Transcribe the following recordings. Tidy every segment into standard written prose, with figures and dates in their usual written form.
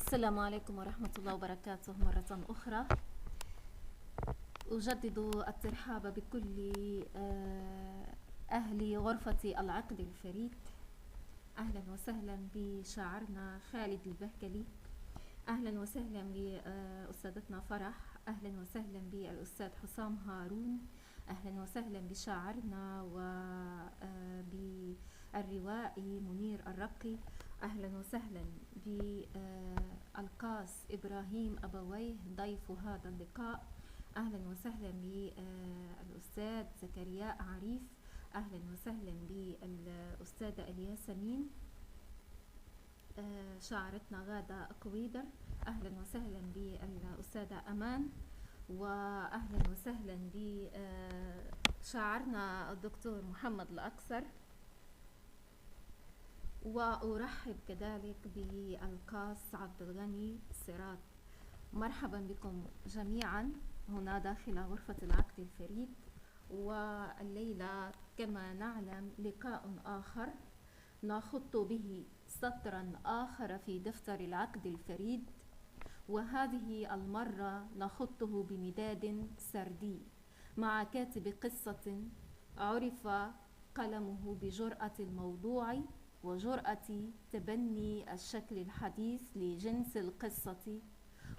السلام عليكم ورحمة الله وبركاته مرة أخرى. أجدد الترحاب بكل أهل غرفة العقد الفريد. أهلا وسهلا بشاعرنا خالد البهكلي، أهلا وسهلا بأستاذتنا فرح، أهلا وسهلا بالأستاذ حسام هارون، أهلا وسهلا بشاعرنا وبالروائي منير الرقي، أهلا وسهلا بالقاس إبراهيم أبويه ضيف هذا اللقاء، أهلا وسهلا بالأستاذ زكريا عريف، أهلا وسهلا بالأستاذة الياسمين، شاعرتنا غادة قويدر، أهلا وسهلا بالأستاذة أمان، وأهلا وسهلا بشاعرنا الدكتور محمد الأكثر، وأرحب كذلك بالقاس عبد الغني سراج. مرحبا بكم جميعا هنا داخل غرفة العقد الفريد. والليلة كما نعلم لقاء آخر نخط به سطرا آخر في دفتر العقد الفريد، وهذه المرة نخطه بمداد سردي مع كاتب قصة عرف قلمه بجرأة الموضوع وجرأة تبني الشكل الحديث لجنس القصة،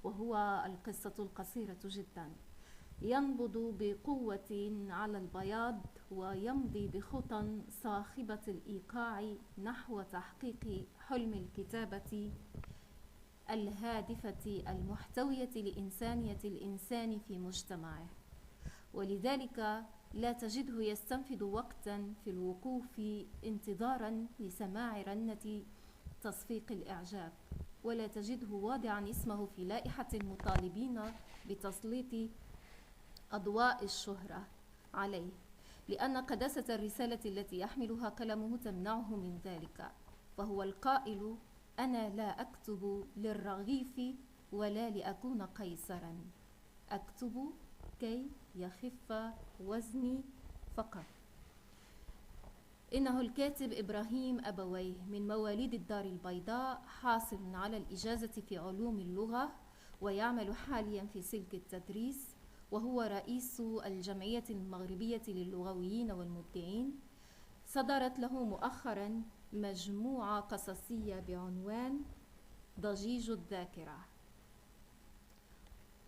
وهو القصة القصيرة جدا، ينبض بقوة على البياض ويمضي بخطى صاخبة الإيقاع نحو تحقيق حلم الكتابة الهادفة المحتوية لإنسانية الإنسان في مجتمعه، ولذلك لا تجده يستنفذ وقتا في الوقوف انتظارا لسماع رنة تصفيق الإعجاب، ولا تجده واضعا اسمه في لائحة المطالبين بتسليط أضواء الشهرة عليه، لأن قداسة الرسالة التي يحملها قلمه تمنعه من ذلك، فهو القائل: أنا لا أكتب للرغيف ولا لأكون قيصرا، أكتب كي يخف وزني فقط. إنه الكاتب إبراهيم أبويه من مواليد الدار البيضاء، حاصل على الإجازة في علوم اللغة، ويعمل حاليا في سلك التدريس، وهو رئيس الجمعية المغربية للغويين والمبدعين. صدرت له مؤخرا مجموعة قصصية بعنوان ضجيج الذاكرة،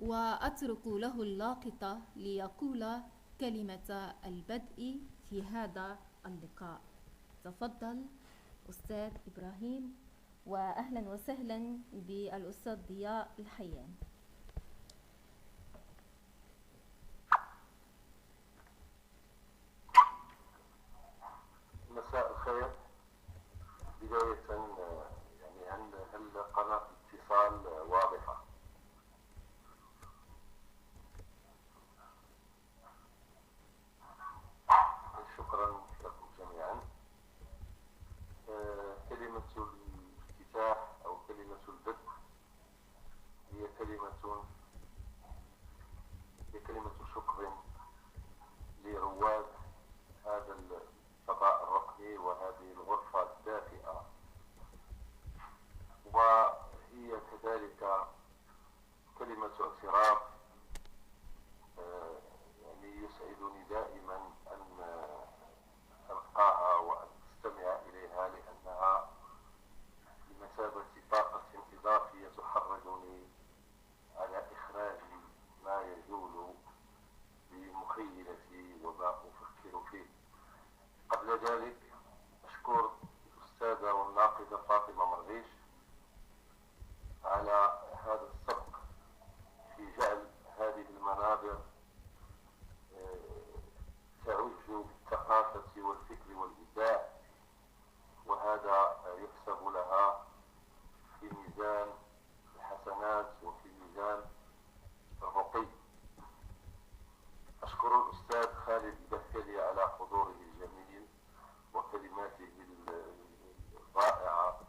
وأترك له اللاقطة ليقول كلمة البدء في هذا اللقاء. تفضل أستاذ إبراهيم، وأهلا وسهلا بالأستاذ ضياء الحيان. مساء الخير. بداية هل قناة الاتصال واضحة؟ شكرا لكم جميعا. كلمة الافتتاح أو كلمة البدء هي كلمة شكر لرواد هذا الفضاء الرقمي وهذه الغرفة الدافئة، وهي كذلك كلمة اعتراف. يسعدني دائما أن ألقاها وأن أستمع إليها، لأنها بمثابة طاقة إضافية تحركني على إخراج ما يجول بمخيلتي وما أفكر فيه. قبل ذلك أشكر الأستاذة والناقدة فاطمة مرغيش على هذا السبق في جعل هذه المنابر تعج بالثقافة والفكر والإبداع، وهذا يحسب لها في ميزان الحسنات وفي ميزان الرقي. أشكر الأستاذ خالد البهكلي على حضوره الجميل وكلماته الرائعة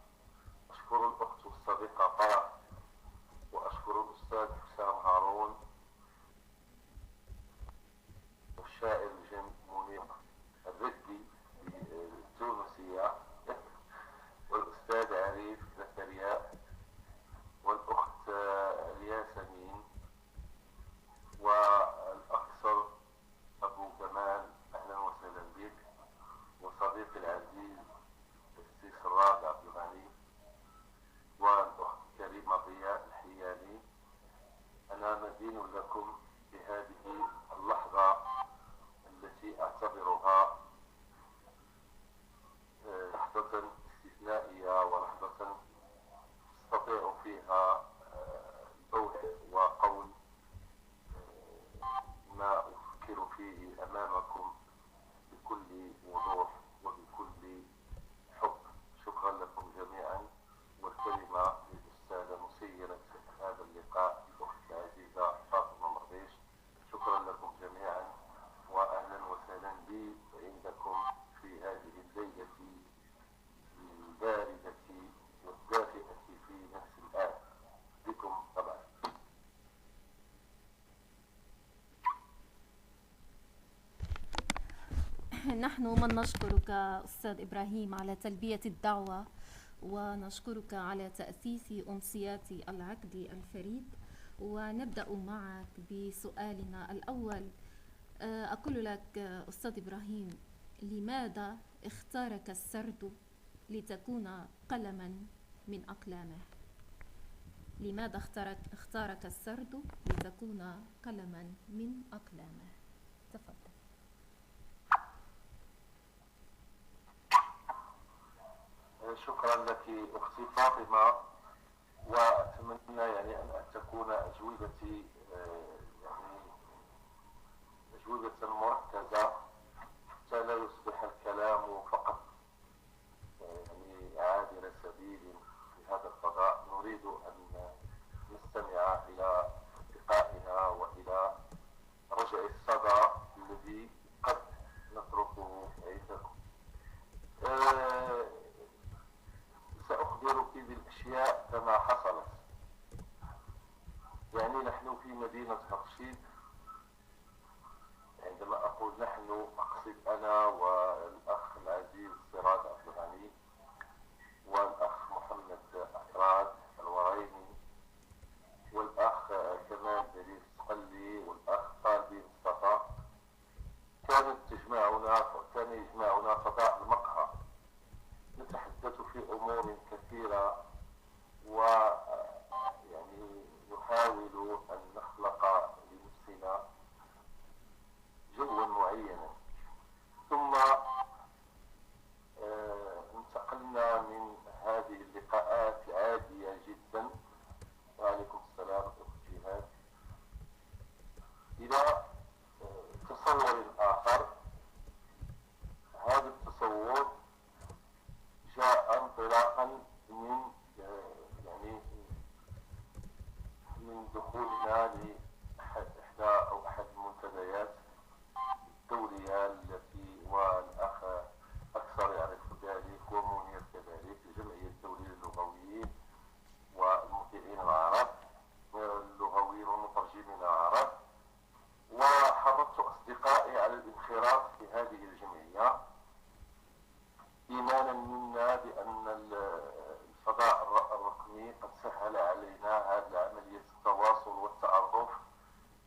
نحن من نشكرك أستاذ إبراهيم على تلبية الدعوة، ونشكرك على تأسيس أمسيات العقد الفريد. ونبدأ معك بسؤالنا الأول. أقول لك أستاذ إبراهيم، لماذا اختارك السرد لتكون قلما من أقلامه؟ لماذا اختارك السرد لتكون قلما من أقلامه؟ تفضل. شكرا لك أختي فاطمة، وأتمنى يعني أن تكون أجوبتي يعني أجوبة مركزة، حتى لا يصبح الكلام فقط يعني عابر سبيل في هذا الفضاء. نريد أن نستمع إلى أصدقائنا وإلى رجع الصدى الذي قد نتركه عندكم. سأخبرك بالأشياء كما حصلت. يعني نحن في مدينة هرشيد. عندما أقول نحن أقصد أنا والأخ العزيز سراج عبد الغني والأخ محمد أفراد الوريني والأخ كمال دليل الصقلي والأخ طالبي مصطفى. كان يجمعنا فضاء المقهى، نتحدث في أمور كثيرة، ويعني نحاول أن نخلق لنفسنا جوا معينا. ثم انتقلنا من هذه اللقاءات عادية جدا، وعليكم السلام أخت جهاد، إلى تصور آخر. هذا التصور جاء انطلاقا من يعني من دخولنا لأحد المنتديات الدولية التي، والأخ أكثر يعرف ذلك ومنير كذلك، الجمعية الدولية للغويين والمذيعين العرب، اللغويين والمترجمين العرب. وحرضت أصدقائي على الانخراط في هذه الجمعية، إيمانا منا بأن الفضاء الرقمي قد سهل علينا هذه عملية التواصل والتعرف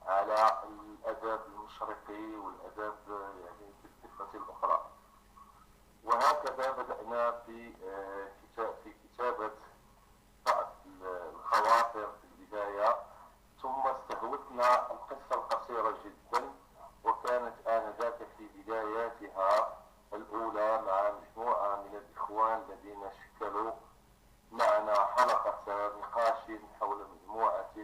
على الأدب المشرقي والأدب يعني بالصفة الأخرى. وهكذا بدأنا في كتابة بعض الخواطر في البداية، ثم استهوتنا القصة القصيرة جدا، وكانت آنذاك في بداياتها الأولى مع مجموعة من الإخوان الذين شكلوا معنا حلقة نقاش حول مجموعة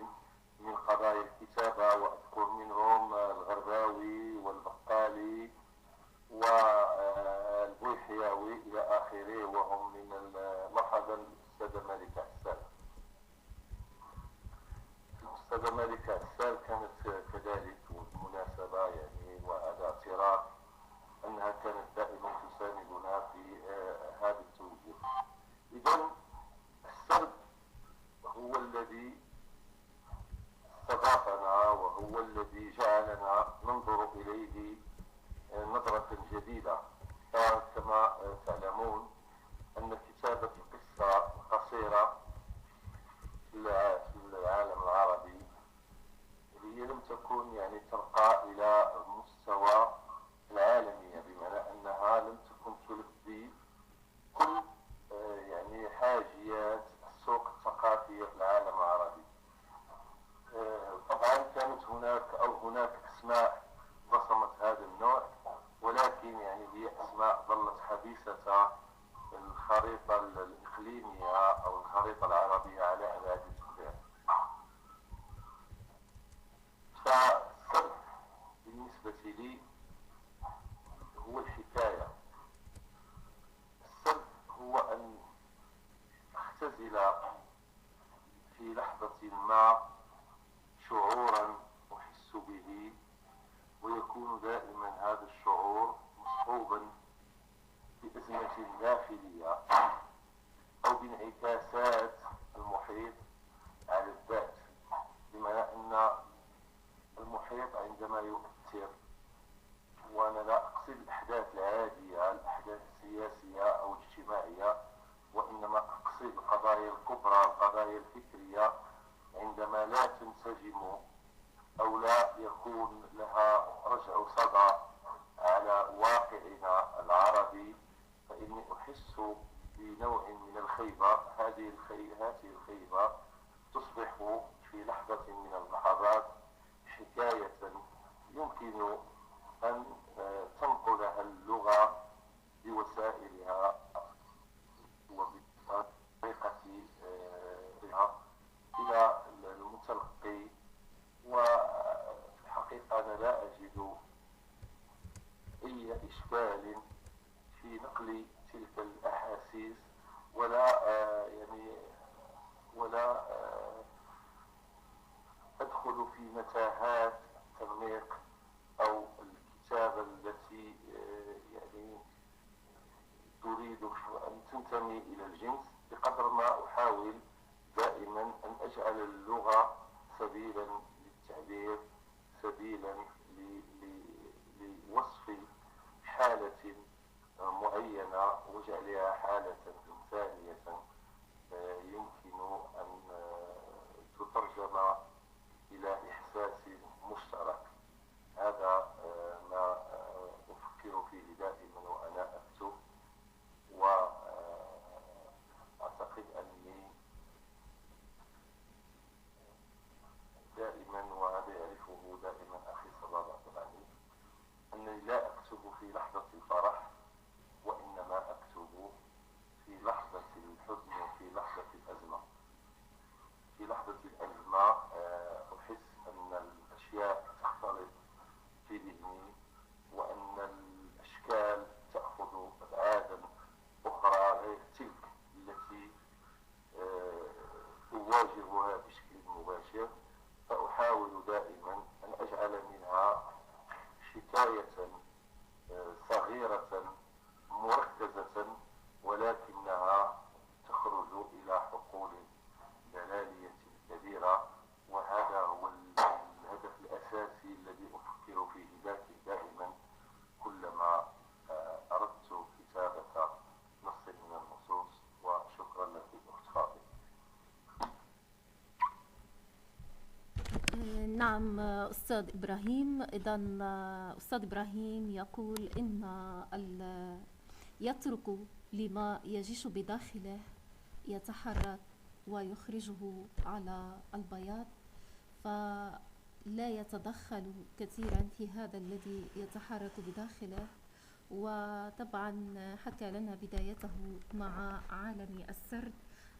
من قضايا الكتابة، وأذكر منهم الغرباوي والبقالي والبويحياوي إلى آخره، وهم من مرحبا الأستاذة مالكة عسال. الأستاذة مالكة عسال كانت كذلك، والمناسبة يعني وهذا اعتراف أنها كانت دائما تساندنا في هذا التوجيه. إذن السرد هو الذي استضافنا، وهو الذي جعلنا ننظر إليه نظرة جديدة. كما تعلمون أن كتابة القصة القصيرة في العالم العربي هي لم تكن يعني ترقى إلى مستوى العالمية، بمعنى أنها لم تكن تلبي كل يعني حاجيات السوق الثقافية في العالم العربي. طبعا كانت هناك أسماء رسمت هذا النوع، ولكن يعني هي أسماء ظلت حبيسة الخريطة الإقليمية أو الخريطة العربية على أبعاد كبيرة. فالسرد بالنسبة لي هو الحكاية. السرد هو أن أختزل في لحظة ما شعورا أحس به، ويكون دائما هذا الشعور مصحوبا بأزمة داخلية أو بانعكاسات المحيط على الذات، بمعنى أن المحيط عندما يؤثر، وأنا لا أقصد الأحداث العادية سياسية أو اجتماعية، وإنما أقصد القضايا الكبرى، القضايا الفكرية، عندما لا تنسجم أو لا يكون لها رجع صدى على واقعنا العربي، فإني أحس بنوع من الخيبة. هذه الخيبة تصبح في لحظة من اللحظات حكاية يمكن أن تنقلها اللغة بوسائلها وبطريقتها إلى المتلقي. وفي الحقيقة أنا لا أجد أي إشكال في نقل تلك الأحاسيس، ولا أدخل في متاهات الترميق أو الكتابة التي تريد أن تنتمي إلى الجنس، بقدر ما أحاول دائما أن أجعل اللغة سبيلا للتعبير، سبيلا لوصف حالة معينة وجعلها حالة إنسانية يمكن أن تترجم إلى إحساس مشترك. هذا ما أفكر فيه دائما وأنا أكتب، وأعتقد أني دائما، وهذا يعرفه دائما أخي صباح الغالي، أنني لا أكتب في لحظة الفرح، وإنما أكتب في لحظة الحزن وفي لحظة الأزمة. في لحظة الأزمة أحس أن الأشياء تختلط في ذهني، وأن الأشكال تأخذ أبعادا أخرى غير تلك التي أواجهها بشكل مباشر، فأحاول دائما أن أجعل منها حكاية صغيرة مركزة، ولكنها تخرج إلى حقول دلالية كبيرة. وهذا هو الهدف الأساسي الذي أفكر فيه دائما كلما أردت كتابة نص من النصوص. وشكرا لك أخت فاطمة. نعم أستاذ إبراهيم. إذن أستاذ إبراهيم يقول إن يترك لما يجيش بداخله يتحرك ويخرجه على البياض، فلا يتدخل كثيرا في هذا الذي يتحرك بداخله. وطبعا حكى لنا بدايته مع عالم السرد.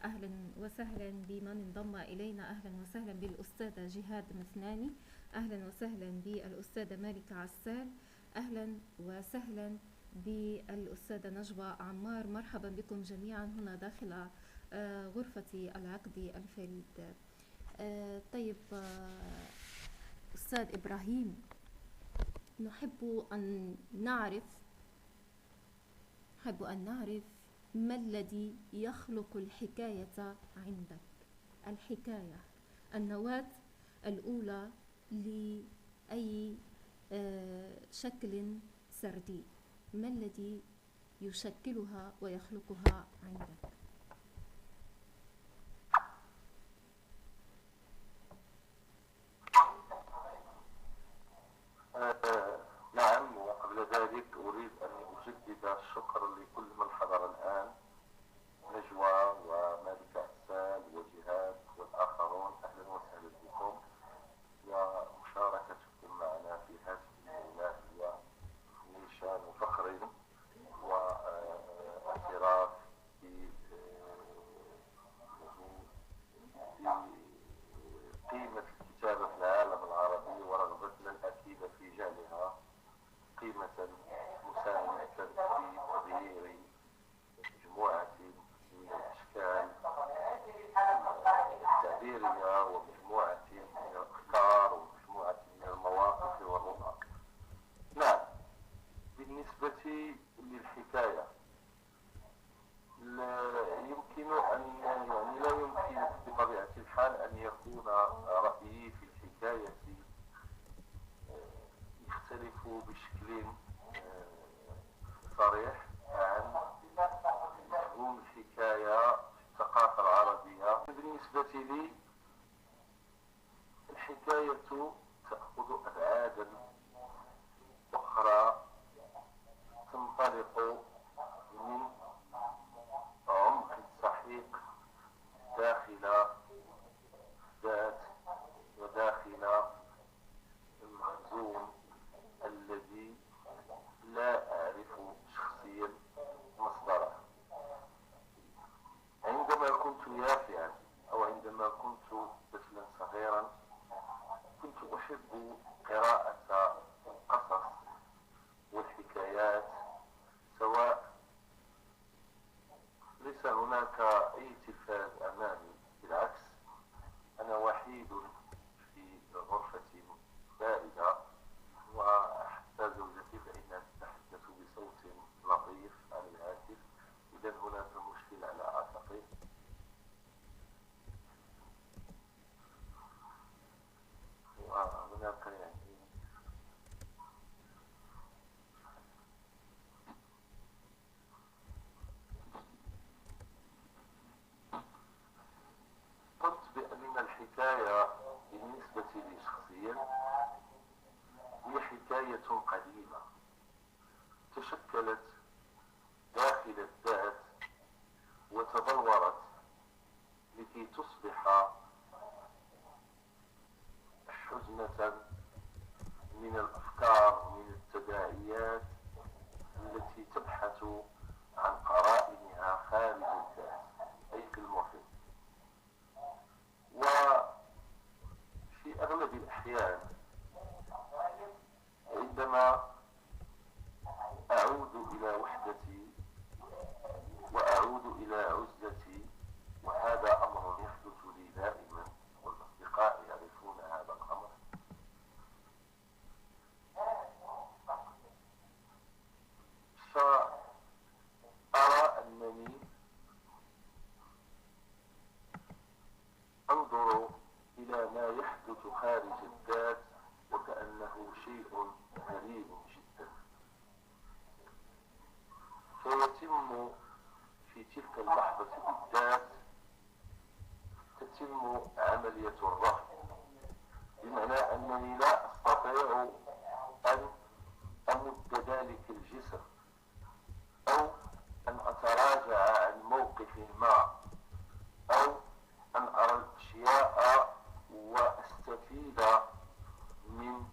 أهلا وسهلا بمن انضم إلينا، أهلا وسهلا بالأستاذة جهاد مثناني، أهلا وسهلا بالأستاذة مالكة عسال، أهلا وسهلا بالأستاذة نجوى عمار. مرحبا بكم جميعا هنا داخل غرفة العقد الفريد. طيب أستاذ إبراهيم، نحب أن نعرف ما الذي يخلق الحكاية عندك؟ الحكاية النواة الأولى لأي شكل سردي، ما الذي يشكلها ويخلقها عندك؟ نعم، وقبل ذلك أريد أن أجدد الشكر لكل من حضر الآن، نجوى ومالكة عسال وجهاد والآخرون. أهلا وسهلا بكم، ومشاركتكم معنا في هذه الليلة هي نيشان فخر واعتراف الحكاية تأخذ أبعادا أخرى تنطلق من عمق السحيق داخل الذات وداخل المخزون الذي لا أعرف شخصيا مصدره. عندما كنت يافعا أو عندما كنت طفلا صغيرا كنت أحب قراءة القصص والحكايات، سواء ليس هناك أي تلفاز أمامي، بالعكس أنا وحيد في غرفة باردة، وحتى زوجتي فإنها تتحدث بصوت لطيف على الهاتف، إذا هناك مشكل على أعتقد. وهناك قلت بأن الحكاية بالنسبة لي شخصيا هي حكاية قديمة تشكلت داخل الذات وتدورت لكي تصبح حزمة من الأفكار ومن التداعيات التي تبحث عن قرائنها خارج الذات أي في المحيط. وفي أغلب الأحيان عندما أعود إلى وحدتي وأعود إلى عزلتي، وهذا أمر يحدث لي دائما والأصدقاء يعرفون هذا الأمر، فأرى أنني أنظر إلى ما يحدث خارج الذات وكأنه شيء غريب جدا، فيتم في تلك اللحظة بالذات تتم عملية الرفض، بمعنى أنني لا أستطيع أن أمد ذلك الجسر أو أن أتراجع عن موقف ما أو أن أرى الأشياء وأستفيد من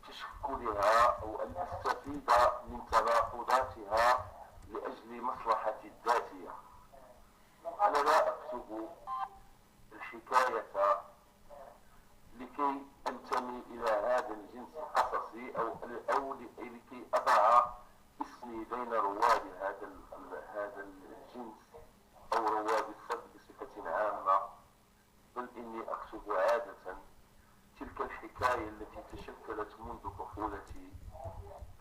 تشكلها أو أن أستفيد من تناقضاتها لأجل مصلحتي الذاتية. أنا لا أكتب الحكاية لكي أنتمي إلى هذا الجنس القصصي أو لكي أضع اسمي بين رواد هذا الجنس أو رواد السب بصفة عامة، بل إني أكتب عادة تلك الحكاية التي تشكلت منذ طفولتي،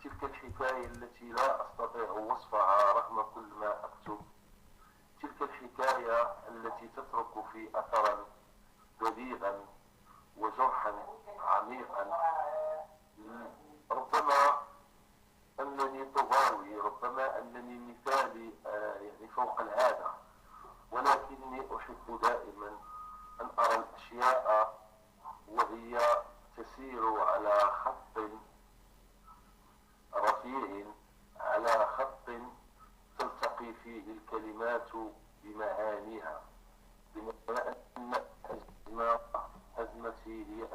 تلك الحكاية التي لا أستطيع وصفها رغم كل ما أكتب، تلك الحكاية التي تترك في أثرا بليغا وجرحا عميقا. ربما أنني طغاوي، ربما أنني مثالي يعني فوق العادة، ولكني أحب دائما أن أرى الأشياء وهي تسير على خط رفيع، على خط تلتقي فيه الكلمات بمعانيها، بمعنى أن أزمتي هي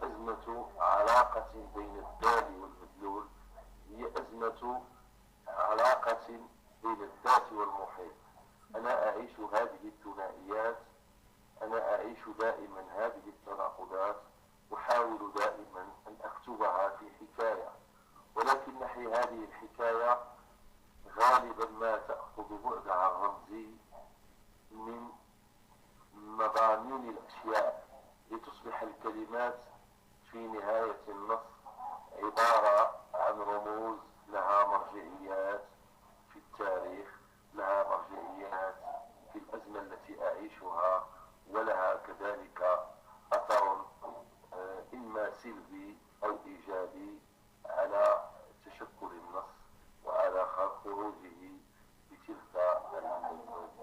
أزمة علاقة بين الدال والمدلول، هي أزمة علاقة بين الذات والمحيط. أنا أعيش هذه الثنائيات، أنا أعيش دائما هذه التناقضات، أحاول دائما أن أكتبها في حكاية، ولكن هذه الحكاية غالبا ما تأخذ بعدها الرمزي من مضامين الأشياء لتصبح الكلمات في نهاية النص عبارة عن رموز لها مرجعيات في التاريخ، لها مرجعيات في الأزمة التي أعيشها، ولها كذلك أثر إما سلبي أو إيجابي على تشكل النص وعلى خروجه بتلك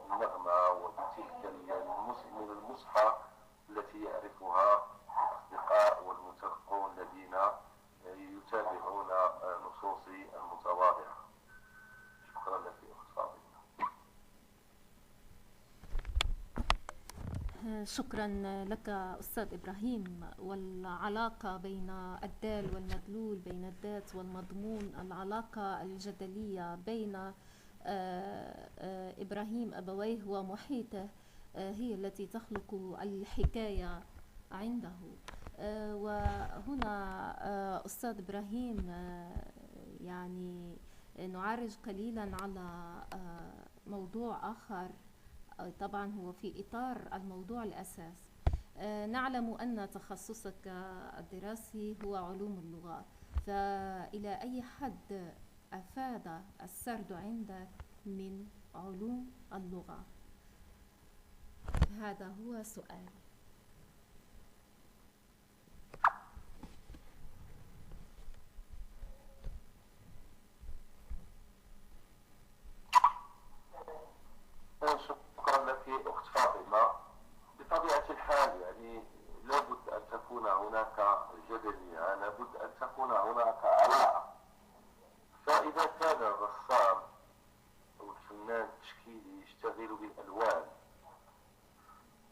النغمة وبتلك من المصحى شكرا لك أستاذ إبراهيم. والعلاقة بين الدال والمدلول، بين الذات والمضمون، العلاقة الجدلية بين إبراهيم أبويه ومحيطه هي التي تخلق الحكاية عنده. وهنا أستاذ إبراهيم يعني نعرج قليلا على موضوع آخر، طبعا هو في إطار الموضوع الأساس. نعلم أن تخصصك الدراسي هو علوم اللغة، فإلى أي حد أفاد السرد عندك من علوم اللغة؟ هذا هو سؤال. شكرا لك أخت فاطمة. بطبيعة الحال يعني لابد أن تكون هناك جدلية، لابد أن تكون هناك علاقة. فإذا كان الرسام أو الفنان التشكيلي يشتغل بالألوان،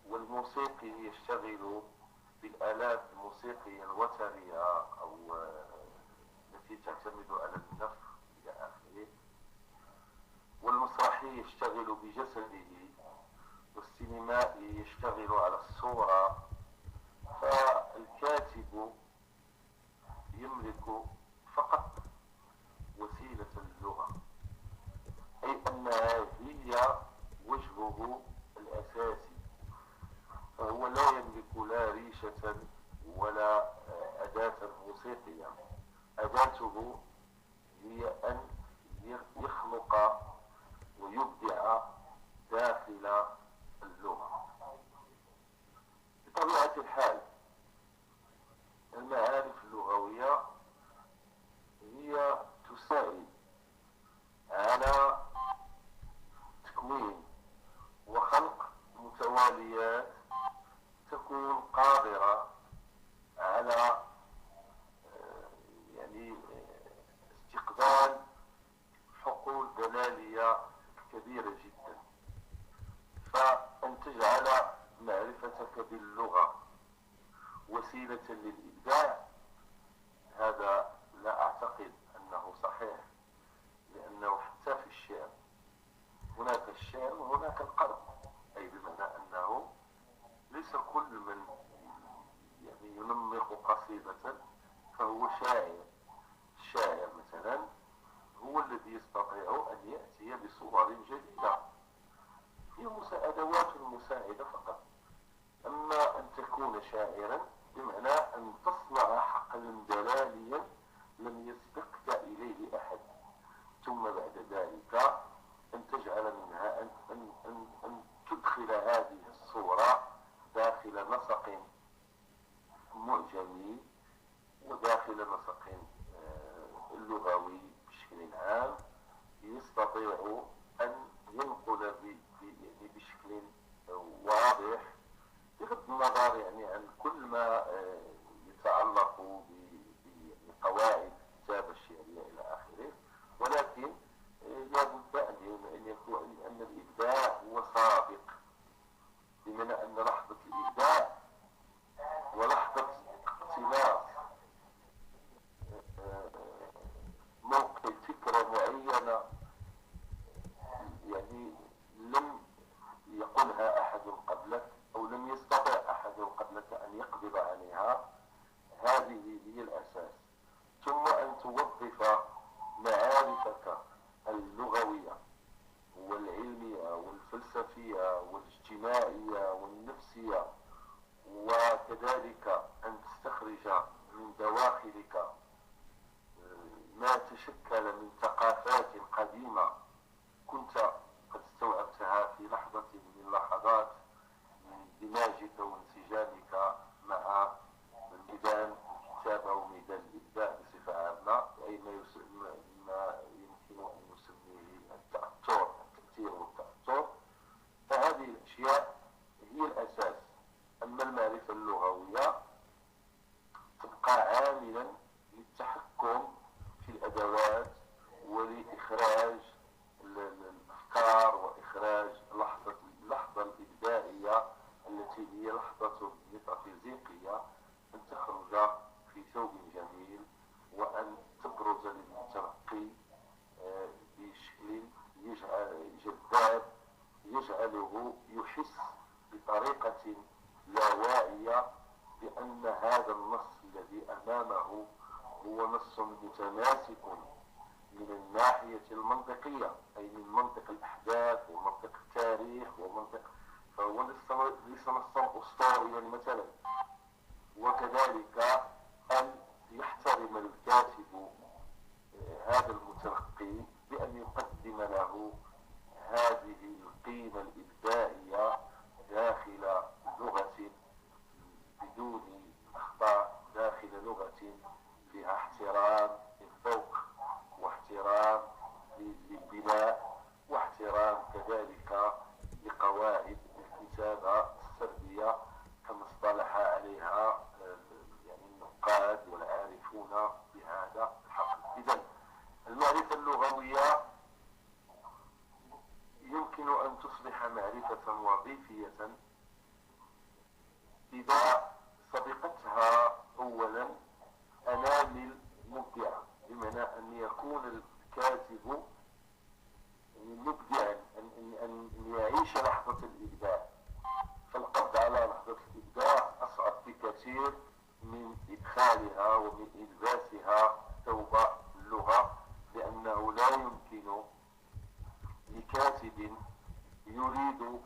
والموسيقي يشتغل بالآلات الموسيقية الوترية أو التي تعتمد على النفخ إلى آخره، والمسرحي يشتغل بجسده، والسينمائي يشتغل على الصورة، فالكاتب يملك فقط وسيلة اللغة، أي أنها هي وجهه الأساسي، فهو لا يملك لا ريشة ولا أداة موسيقية. أداته هي أن يخلق ويبدع داخل اللغة. بطبيعة الحال المعارف اللغوية هي تساعد على تكوين وخلق متواليات تكون قادرة على يعني استقبال حقول دلالية كبيرة جدا. فأن تجعل معرفتك باللغة وسيلة للإبداع، هذا لا أعتقد أنه صحيح، لأنه حتى في الشعر هناك الشعر وهناك القلم، أي بمعنى أنه ليس كل من يعني ينمق قصيدة فهو شاعر. الشاعر مثلا هو الذي يستطيع أن يأتي بصور جديدة، هي أدوات مساعدة فقط. أما أن تكون شاعرا بمعنى أن تصنع حقلا دلاليا لم يسبقك إليه أحد، ثم بعد ذلك أن تجعل منها أن تدخل هذه الصورة داخل نسق معجمي وداخل نسق لغوي بشكل عام، يستطيع أن ينقل بشكل واضح بغض النظر يعني عن كل ما يتعلق بقواعد الكتابة الشعرية إلى آخره. ولكن لابد أن يكون أن الإبداع هو سابق، بمعنى أن لحظة الإبداع ولحظة اقتناص موقع فكرة معينة يعني لم يقلها أحد قبلك أو لم يستطع أحد قبلك أن يقدر عليها، هذه هي الأساس. ثم أن توظف معارفك اللغوية والعلمية والفلسفية والاجتماعية والنفسية، وكذلك أن تستخرج من دواخلك ما تشكل من ثقافات قديمة كنت قد استوعبتها في لحظة من اللحظات من دماجك وانسجامك مع ميدان الكتابة وميدان الإبداع بصفة عامة، أي ما يمكن أن نسميه التأثير والتأثر. فهذه الأشياء هي الأساس. أما المعرفة اللغوية تبقى عاملا للتحكم في الأدوات ولإخراج يجعله يحس بطريقة لا واعية بأن هذا النص الذي أمامه هو نص متماسك من الناحية المنطقية، أي من منطق الأحداث ومنطق التاريخ فهو ليس نصا أسطوريا مثلا. وكذلك أن يحترم الكاتب هذا المتلقي بأن يقدم له هذه القيمة الإبداعية داخل لغة بدون أخطاء، داخل لغة فيها احترام للذوق واحترام للبناء واحترام كذلك لقواعد الكتابة السردية كما اصطلح عليها يعني النقاد والعارفون بهذا الحقل. إذن المعرفة اللغوية يمكن أن تصبح معرفة وظيفية إذا سبقتها أولا أنامل مبدعة، بمعنى أن يكون الكاتب مبدعا، أن يعيش لحظة الإبداع. فالقبض على لحظة الإبداع أصعب بكثير من إدخالها ومن إلباسها ثوب اللغة، لأنه لا يمكن لكاتب يريد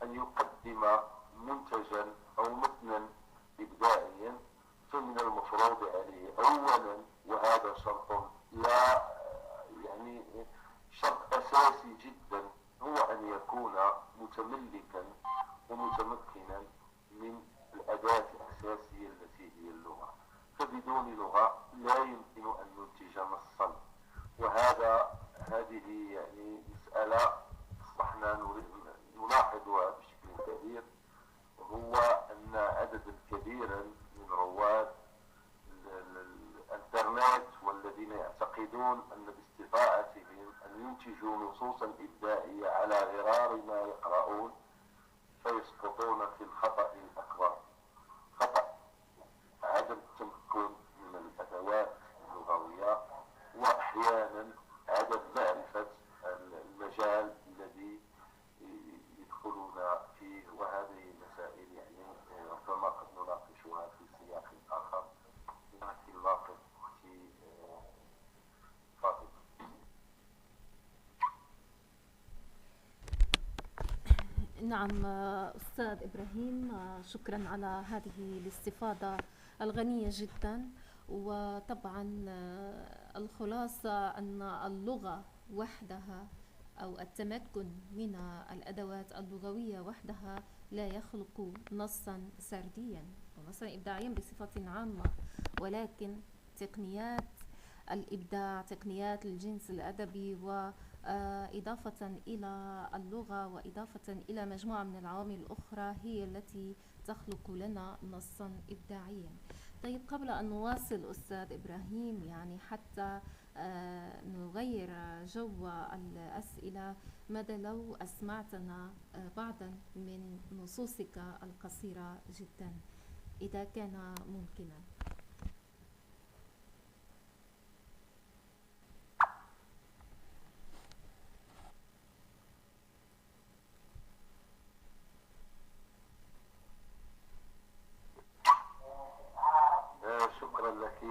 أن يقدم منتجا أو متنا إبداعيا فمن المفروض عليه أولا، وهذا شرط لا يعني شرط أساسي جدا، هو أن يكون متملكا ومتمكنا من الأداة الأساسية التي هي اللغة. فبدون لغة لا يمكن أن ننتج نصا، هذه يعني مسألة أصبحنا نلاحظها بشكل كبير، هو أن عددا كبيرا من رواد الانترنت والذين يعتقدون أن باستطاعتهم أن ينتجوا نصوصا إبداعية على غرار ما يقرؤون فيسقطون في الخطأ الأكبر، خطأ عدم التمكن من الأدوات اللغوية، وأحيانا عدم معرفة المجال الذي يدخلون فيه. وهذه مسائل يعني ربما قد نناقشها في سياق آخر. لكن الواقع أختي فاطمة. نعم أستاذ إبراهيم، شكرا على هذه الاستفاضة الغنية جدا. وطبعا الخلاصة أن اللغة وحدها أو التمكن من الأدوات اللغوية وحدها لا يخلق نصا سرديا ونصا إبداعيا بصفة عامة، ولكن تقنيات الإبداع، تقنيات الجنس الأدبي، وإضافة إلى اللغة وإضافة إلى مجموعة من العوامل الأخرى هي التي تخلق لنا نصا إبداعيا. طيب، قبل أن نواصل أستاذ إبراهيم، يعني حتى نغير جو الأسئلة، ماذا لو أسمعتنا بعضا من نصوصك القصيرة جدا إذا كان ممكنا؟ شكرا لك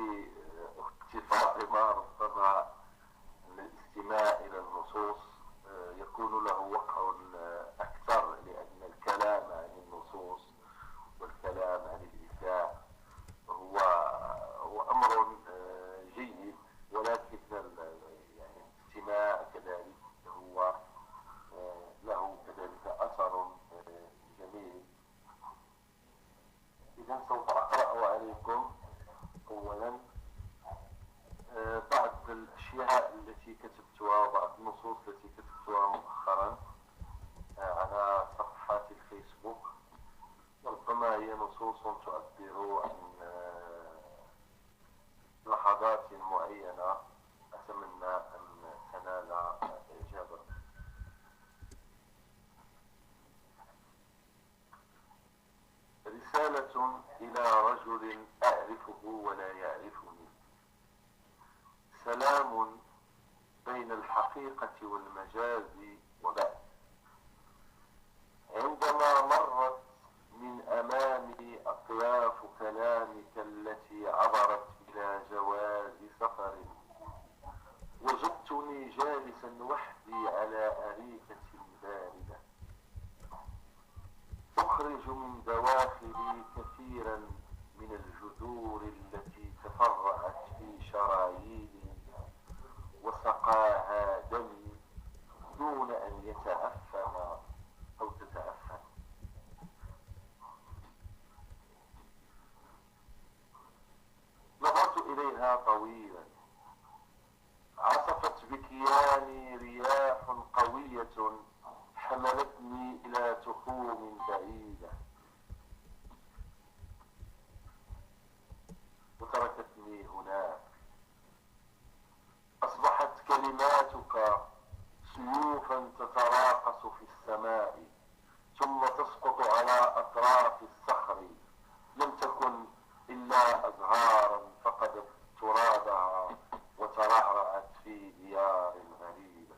أختي فاطمة. ربما الاستماع إلى النصوص يكون له وقع أكثر، لأن الكلام عن النصوص والكلام عن الإبداع هو أمر جيد، ولكن يعني الاستماع كذلك هو له كذلك أثر جميل. إذا سوف أقرأ عليكم أولا بعض الأشياء التي كتبتها وبعض النصوص التي كتبتها مؤخرا على صفحات الفيسبوك. ربما هي نصوص تعبر عن لحظات معينة أتمنى أن تنال إعجابا. رسالة إلى رجل أعرفه ولا يعرفني. سلام بين الحقيقة والمجاز وبعد. أريكتي الباردة. أخرج من دواخلي كثيرا من الجذور التي تفرعت في شراييني وسقاها دمي دون أن يتعفن أو تتعفن. نظرت إليها طويلا. عصفت بكياني رياح قوية حملتني إلى تخوم بعيدة وتركتني هناك. أصبحت كلماتك سيوفا تتراقص في السماء ثم تسقط على أطراف الصخر. لم تكن إلا أزهارا فقدت ترابها وترعرعت في ديار غريبة.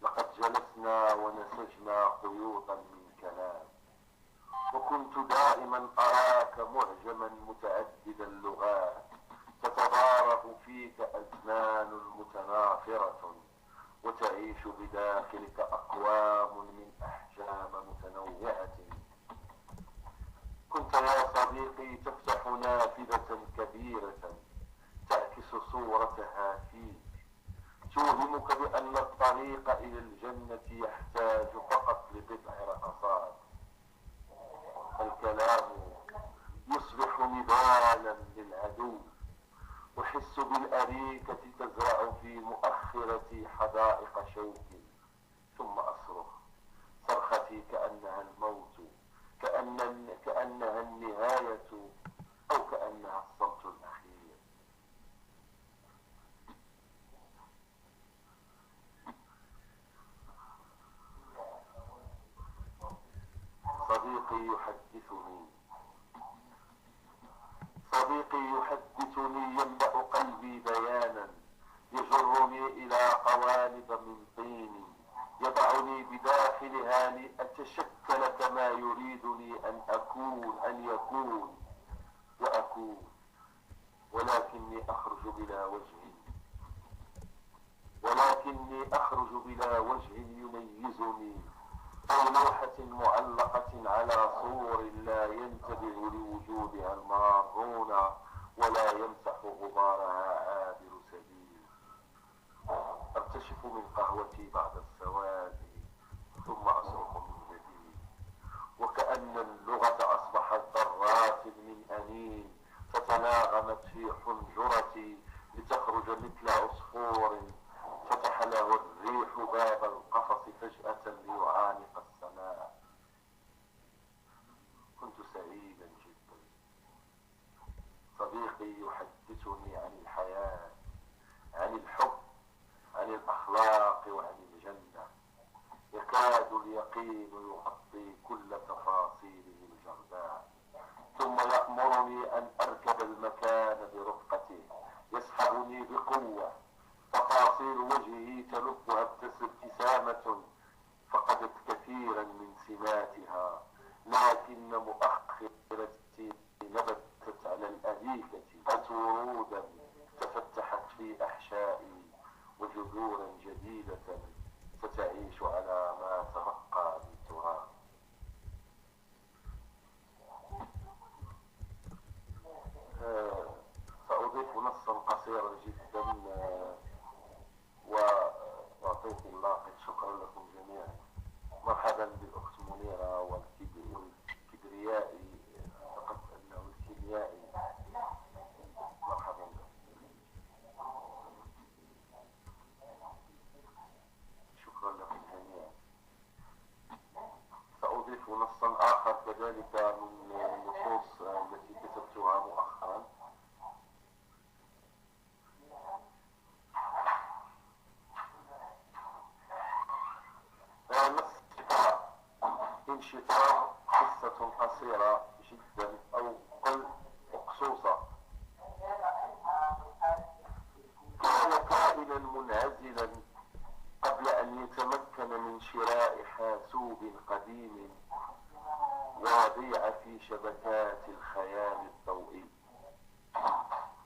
لقد جلسنا ونسجنا خيوطا من كلام، وكنت دائما أراك معجما متعدد اللغات، تتضارب فيك أزمان متنافرة وتعيش بداخلك أقوام من أحجام متنوعة. كنت يا صديقي تفتح نافذة كبيرة تعكس صورتها فيك، توهمك بأن الطريق إلى الجنة يحتاج فقط لبضع رقصات. الكلام يصبح نضالا للعدو. أحس بالأريكة تزرع في مؤخرتي حدائق شوك، ثم أصرخ صرختي كأنها الموت، كأنها النهاية، أو كأنها الصمت الأخير. صديقي يحدثني يملأ قلبي بيانا، يجرني إلى قوالب من طين، يضعني بداخلها لأتشكل كما يريدني أن يكون وأكون. ولكني أخرج بلا وجه يميزني، أو لوحة معلقة على صور لا ينتبه لوجودها المارون ولا يمسح غبارها عابر سبيل. أرتشف من قهوتي بعد السواد ثم أصرخ من جديد، وكأن اللغة أصبحت ذرات من أنين فتناغمت في حنجرتي لتخرج مثل عصفور فتح له الريح باب القفص فجأة ليعانق السماء. كنت سعيدا جدا. صديقي يحدثني عن الحياة، عن الحب، عن الأخلاق وعن الجنة. يكاد اليقين يغطي كل تفاصيله الجرداء، ثم يأمرني أن أركب المكان برفقته. يسحبني بقوة، تفاصيل وجهه تلفها ابتسامة فقدت كثيرا من سماتها، لكن مؤخرتي نبتت على الأريكة ورودا تفتحت في أحشائي، وجذورا جديدة ستعيش على ما تبقى من تراب. سأضيف نصا قصيرا جدا وأعطيكم اللاقط. شكرا لكم جميعا. مرحبا بالأخت منيرة والكبريائي، أعتقد أنه الكيميائي. مرحبا بكم. شكرا لكم جميعا. سأضيف نصا آخر كذلك من النصوص التي كتبتها مؤخرا. انشطار قصة قصيرة جدا أو قل مقصوصة. كان كائنا منعزلا قبل أن يتمكن من شراء حاسوب قديم ويضيع في شبكات الخيال الضوئي.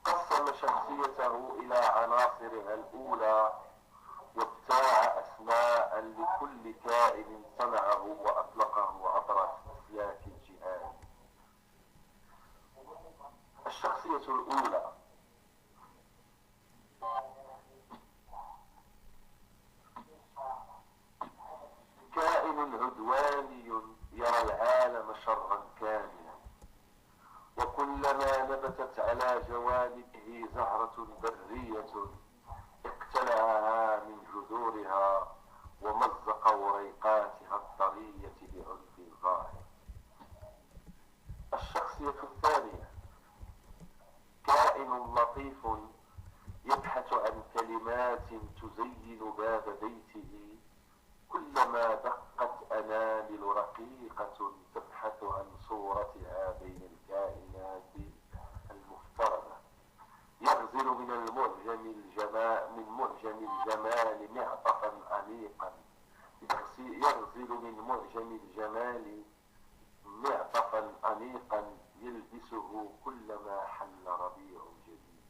قسم شخصيته إلى عناصرها الأولى وابتاع كل كائن صنعه وأطلقه عبر أسلاك الجهاد. الشخصية الأولى كائن عدواني يرى العالم شرا كاملا، وكلما نبتت على جوانبه زهرة برية اقتلعها من جذورها ومزق وريقاتها الطرية بعنف ظاهر. الشخصية الثانية كائن لطيف يبحث عن كلمات تزين باب بيته، كلما دقت أنامل رقيقة تبحث عن صورتها بين الكائنات المفترضة. يغزل من معجم الجمال معطفا عميقا، يغزل من معجم الجمال معطفا عميقا يلبسه كلما حل ربيع جديد.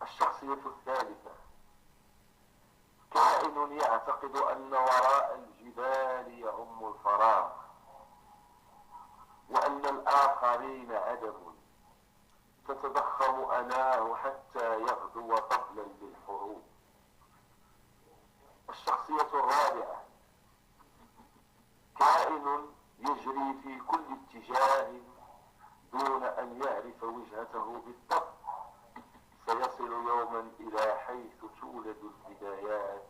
الشخصية الثالثة كائن يعتقد أن وراء الجبال يعم الفراغ، وأن الآخرين عدم، تتضخم أناه حتى يغدو طفلا للحروب. الشخصية الرابعة كائن يجري في كل اتجاه دون أن يعرف وجهته بالضبط، سيصل يوما إلى حيث تولد البدايات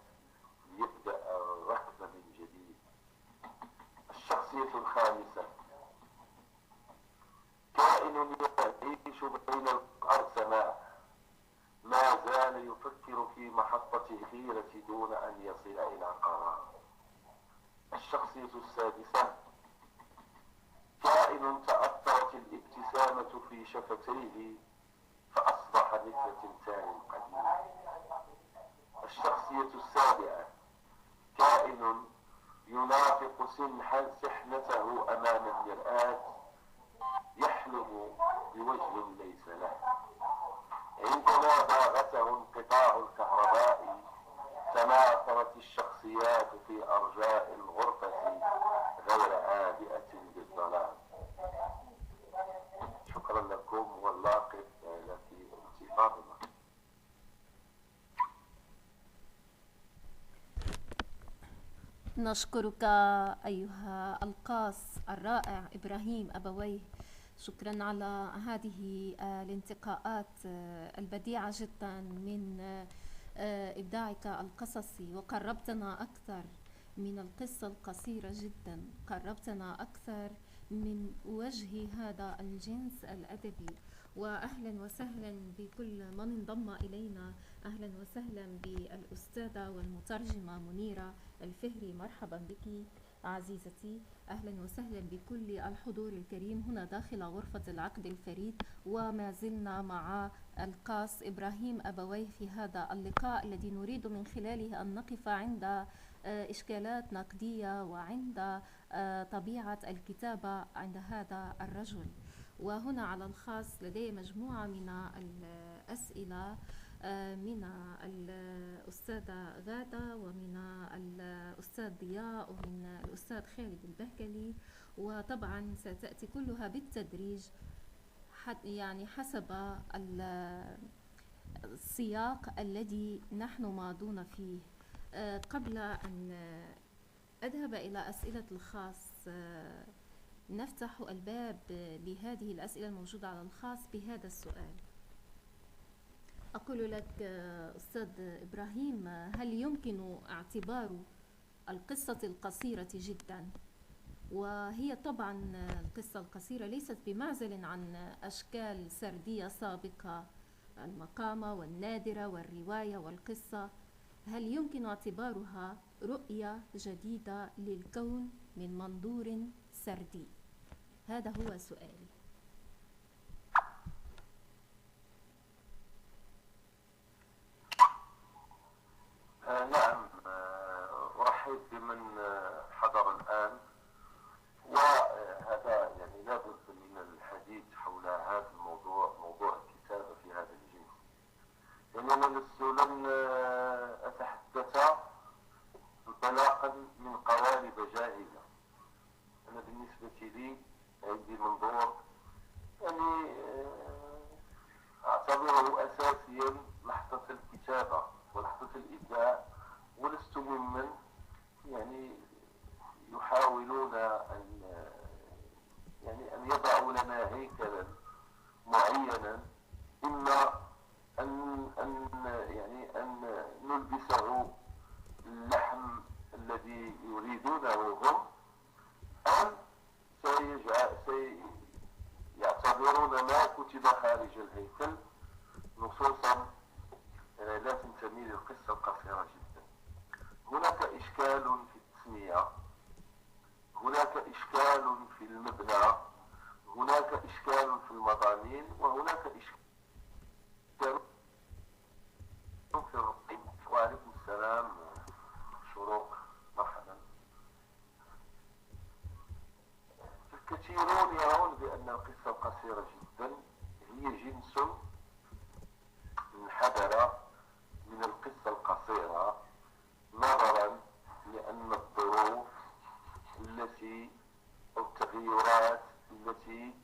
ليبدأ الركض من جديد. الشخصية الخامسة كائن يعيش بين الأرسماء، ما زال يفكر في محطة الخيرة دون أن يصل إلى قرار. الشخصية السادسة كائن تأثرت الابتسامة في شفتيه فأصبح مثل تمثال قديم. الشخصية السابعة كائن ينافق سحنته أمام المرآة، يحلم بوجه ليس له. عندما باغته انقطاع الكهرباء تناثرت الشخصيات في أرجاء الغرفة غير عابئة بالظلام. شكرا لكم واللاقط لك أختي فاطمة. نشكرك أيها القاص الرائع إبراهيم أبويه، شكرا على هذه الانتقاءات البديعة جدا من إبداعك القصصي، وقربتنا أكثر من القصة القصيرة جدا، قربتنا أكثر من وجه هذا الجنس الأدبي. وأهلا وسهلا بكل من انضم إلينا، أهلا وسهلا بالأستاذة والمترجمة منيرة الفهري، مرحبا بك عزيزتي، أهلا وسهلا بكل الحضور الكريم هنا داخل غرفة العقد الفريد. وما زلنا مع القاص إبراهيم أبويه في هذا اللقاء الذي نريد من خلاله أن نقف عند إشكالات نقدية وعند طبيعة الكتابة عند هذا الرجل. وهنا على الخاص لدي مجموعة من الأسئلة من الأستاذة غادة ومن الأستاذ ضياء ومن الأستاذ خالد البهكلي، وطبعا ستأتي كلها بالتدريج يعني حسب السياق الذي نحن ماضون فيه. قبل أن أذهب إلى أسئلة الخاص نفتح الباب لهذه الأسئلة الموجودة على الخاص بهذا السؤال. أقول لك أستاذ إبراهيم، هل يمكن اعتبار القصة القصيرة جدا، وهي طبعا القصة القصيرة ليست بمعزل عن أشكال سردية سابقة، المقامة والنادرة والرواية والقصة، هل يمكن اعتبارها رؤية جديدة للكون من منظور سردي؟ هذا هو سؤالي. نعم، أرحب بمن حضر الآن، وهذا يعني لابد من الحديث حول هذا الموضوع، موضوع الكتابة في هذا الجنس. يعني أنا لست لن أتحدث هذه المنظور يعني أعتبره أساسيا لحظة الكتابة ولحظة الإبداع، ولست ممن يعني يحاولون أن يضعوا لنا هيكلا معينا، إما أن نلبسه اللحم الذي يريدونه هم، أم سيعتبرون ما كتب خارج الهيكل نصوصا لا تنتمي للقصة القصيرة جدا. هناك إشكال في التسمية، هناك إشكال في المبنى، هناك إشكال في المضامين، وهناك إشكال في الرقم. وعليكم السلام شروق، مرحبا. الكثيرون يرون بأن القصة القصيرة جدا هي جنس انحدر من القصة القصيرة، نظرا لأن الظروف أو التغيرات التي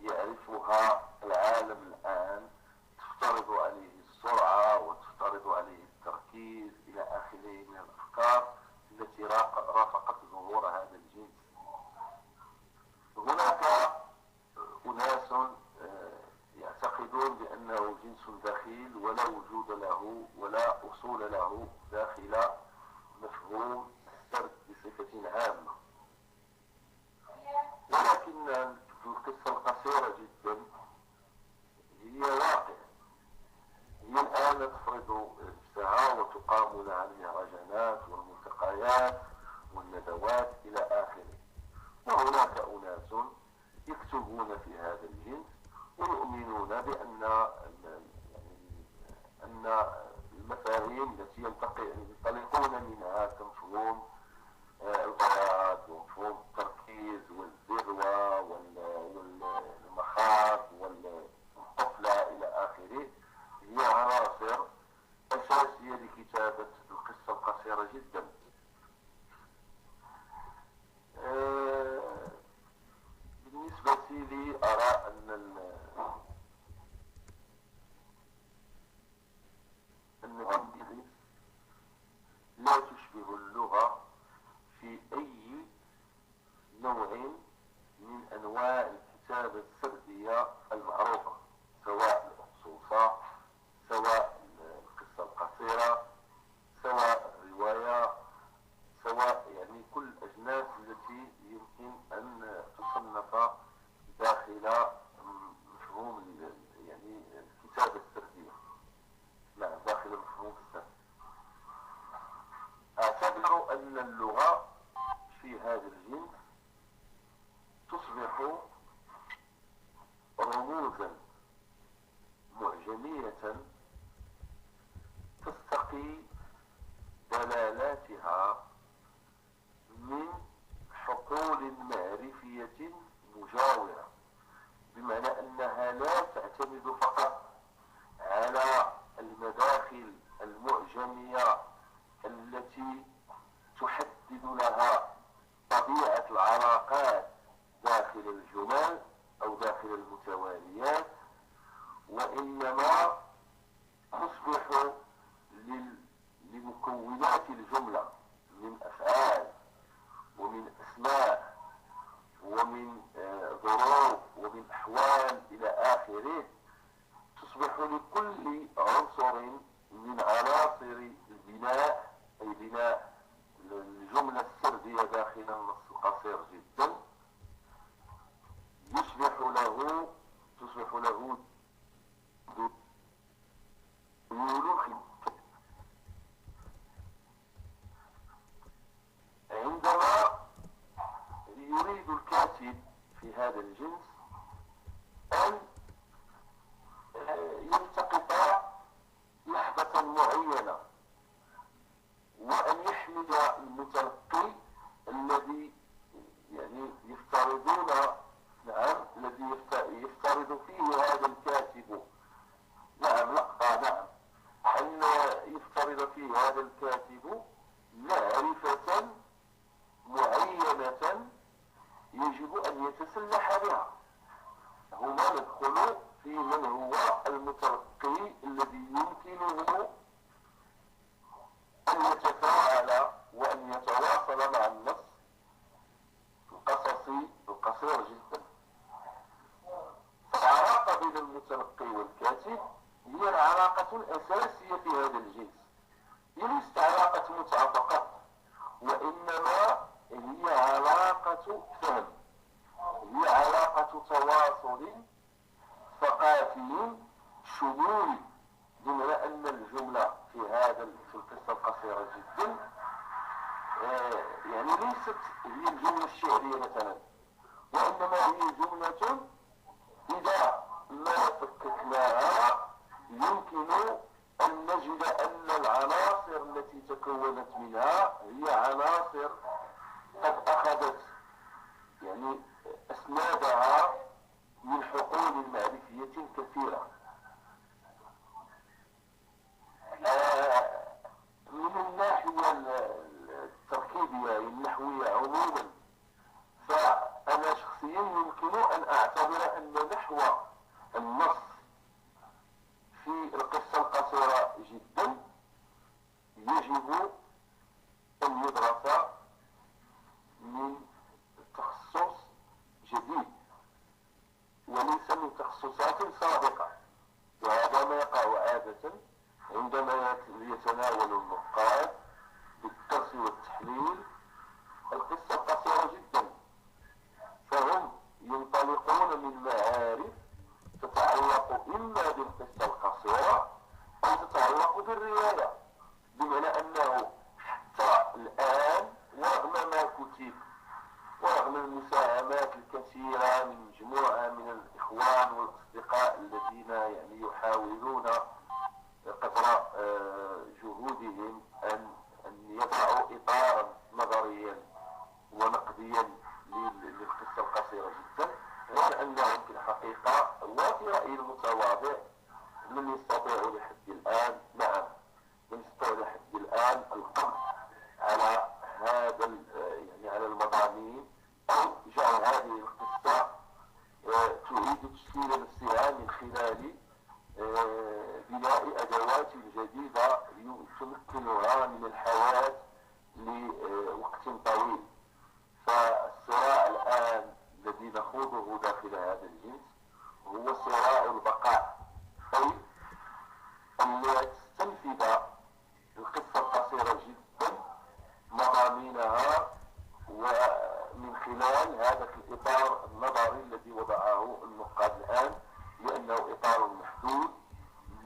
يعرفها العالم الآن تفترض عليه السرعة وتفترض عليه التركيز إلى آخره من الأفكار التي رافقت ظهور هذا الجنس. هناك أناس يعتقدون بأنه جنس دخيل ولا وجود له ولا أصول له داخل مفهوم السرد بصفة عامة، ولكن القصة القصيرة جدا هي واقع. هي الآن تفرض نفسها وتقام لها المهرجانات والملتقيات والندوات إلى آخره. وهناك أناس يكتبون في هذا الجنس ويؤمنون بأن المفاهيم التي ينطلقون منها كمفهوم البياض ومفهوم التركيز والذروة والمخاض والقفلة إلى آخره هي عناصر أساسية لكتابة القصة القصيرة جدا. بالنسبة لي أرى أن الإنجليز لا تشبه اللغة في أي نوع من أنواع الكتابة السردية المعروفة، سواء الأقصوصة، سواء القصة القصيرة، سواء الرواية، سواء يعني كل الأجناس التي يمكن أن تصنف داخل مفهوم يعني الكتابة السردية، لا داخل مفهوم السرد. أعتبر أن اللغة في هذا الجنس تصبح رموزا معجمية تستقي دلالاتها من حقول معرفية مجاورة، بمعنى أنها لا تعتمد فقط على المداخل المعجمية التي تحدد لها طبيعة العلاقات داخل الجمل أو داخل المتواليات، وإنما تصبح لمكونات الجملة من أفعال ومن أسماء ومن ظروف ومن أحوال إلى آخره، تصبح لكل عنصر من عناصر البناء، أي بناء الجملة السردية داخل النص القصير جدا، تصبح له عندما يريد الكاتب في هذا الجنس أن يلتقط لحظة معينة وأن يحمد المتلقي الذي يعني الذي يفترض فيه هذا الكاتب لقطة، أن يفترض فيه هذا الكاتب معرفة معينة يجب أن يتسلح بها. علاقة أساسية في هذا الجنس، هي ليست علاقة متعة فقط، وإنما هي علاقة فهم، هي علاقة تواصل ثقافي شمولي، بمعنى أن الجملة في القصة القصيرة جدا يعني ليست هي الجملة الشعرية مثلا، وإنما هي جملة إذا ما فككناها يمكن أن نجد أن العناصر التي تكونت منها هي عناصر قد أخذت يعني أسنادها من حقول معرفية كثيرة. من الناحية التركيبية النحوية عموما، فأنا شخصيا يمكن أن أعتبر أن نحو النص في القصة القصيرة جدا يجب أن يدرس من تخصص جديد وليس من تخصصات سابقة، وهذا ما يقع عادة عندما يتناول النقاد بالدرس والتحليل القصة القصيرة جدا، فهم ينطلقون من معارف تتعلق إما بالقصة القصيرة أو تتعلق بالرواية، بمعنى أنه حتى الآن ورغم ما كتب ورغم المساهمات الكثيرة من مجموعة من الإخوان والأصدقاء الذين يعني يحاولون قدر جهودهم أن يضعوا إطارا نظريا ونقديا للقصة القصيرة جدا، غير أنهم في الحقيقة وفي رأيي المتواضع لم يستطيعوا لحد الآن القبض على هذا يعني على المضامين أو جعل هذه القصة تعيد تشكيل نفسها من خلال بناء أدوات جديدة تمكنها من الحياة لوقت طويل. فالصراع الآن الذي نخوضه داخل هذا الجنس هو صراع البقاء، أي أن تستنفذ القصة القصيرة جدا مضامينها ومن خلال هذا الإطار النظري الذي وضعه النقاد الآن، لأنه إطار محدود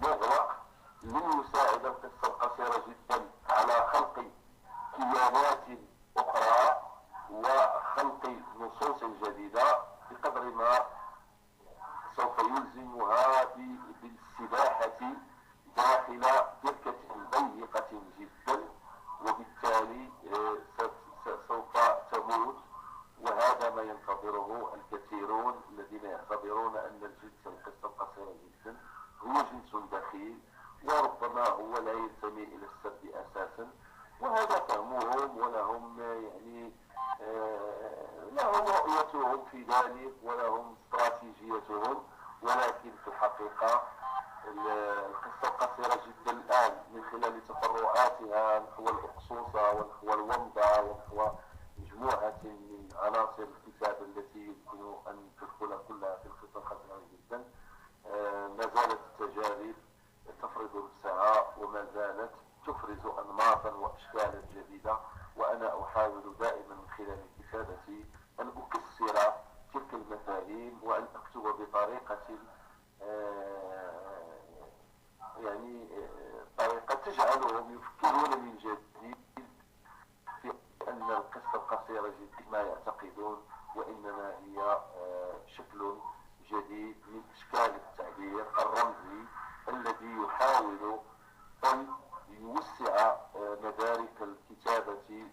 مغلق لن يساعد القصة القصيرة جدا على خلق كيانات أخرى وخلق نصوص جديدة بقدر ما سوف يلزمها بالسباحة داخل بركة ضيقة جدا، وبالتالي سوف تموت. وهذا ما ينتظره الكثيرون الذين يعتبرون أن الجنس القصة القصيرة جدا هو جنس دخيل وربما هو لا ينتمي إلى السرد أساسا، وهذا فهمهم ولهم يعني لهم رؤيتهم في ذلك ولهم استراتيجيتهم، ولكن في الحقيقة القصة القصيرة جدا الآن من خلال تفرعاتها نحو الأقصوصة ونحو الومضة ونحو مجموعة من عناصر الكتاب التي يمكن أن تدخل كلها في القصة القصيرة جدا، ما زالت التجارب تفرض نفسها وما زالت تفرز أنماطا وأشكالا جديدة. وأنا أحاول دائما من خلال كتابتي أن أكسر تلك المفاهيم وأن أكتب بطريقة يعني طريقة تجعلهم يفكرون من جديد في أن القصة القصيرة جدا ما يعتقدون، وإنما هي شكل جديد من أشكال التعبير الرمزي الذي يحاول أن يوسع مدارك الكتابة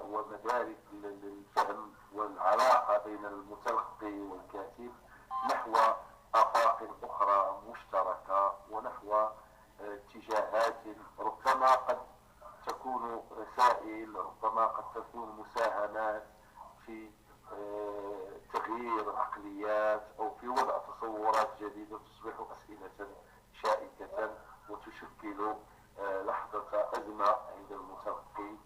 ومدارك الفهم والعلاقة بين المتلقي والكاتب نحو آفاق أخرى مشتركة ونحو اتجاهات ربما قد تكون رسائل، ربما قد تكون مساهمات في تغيير العقليات أو في وضع تصورات جديدة تصبح أسئلة شائكة وتشكل لحظة أزمة عند المتلقي،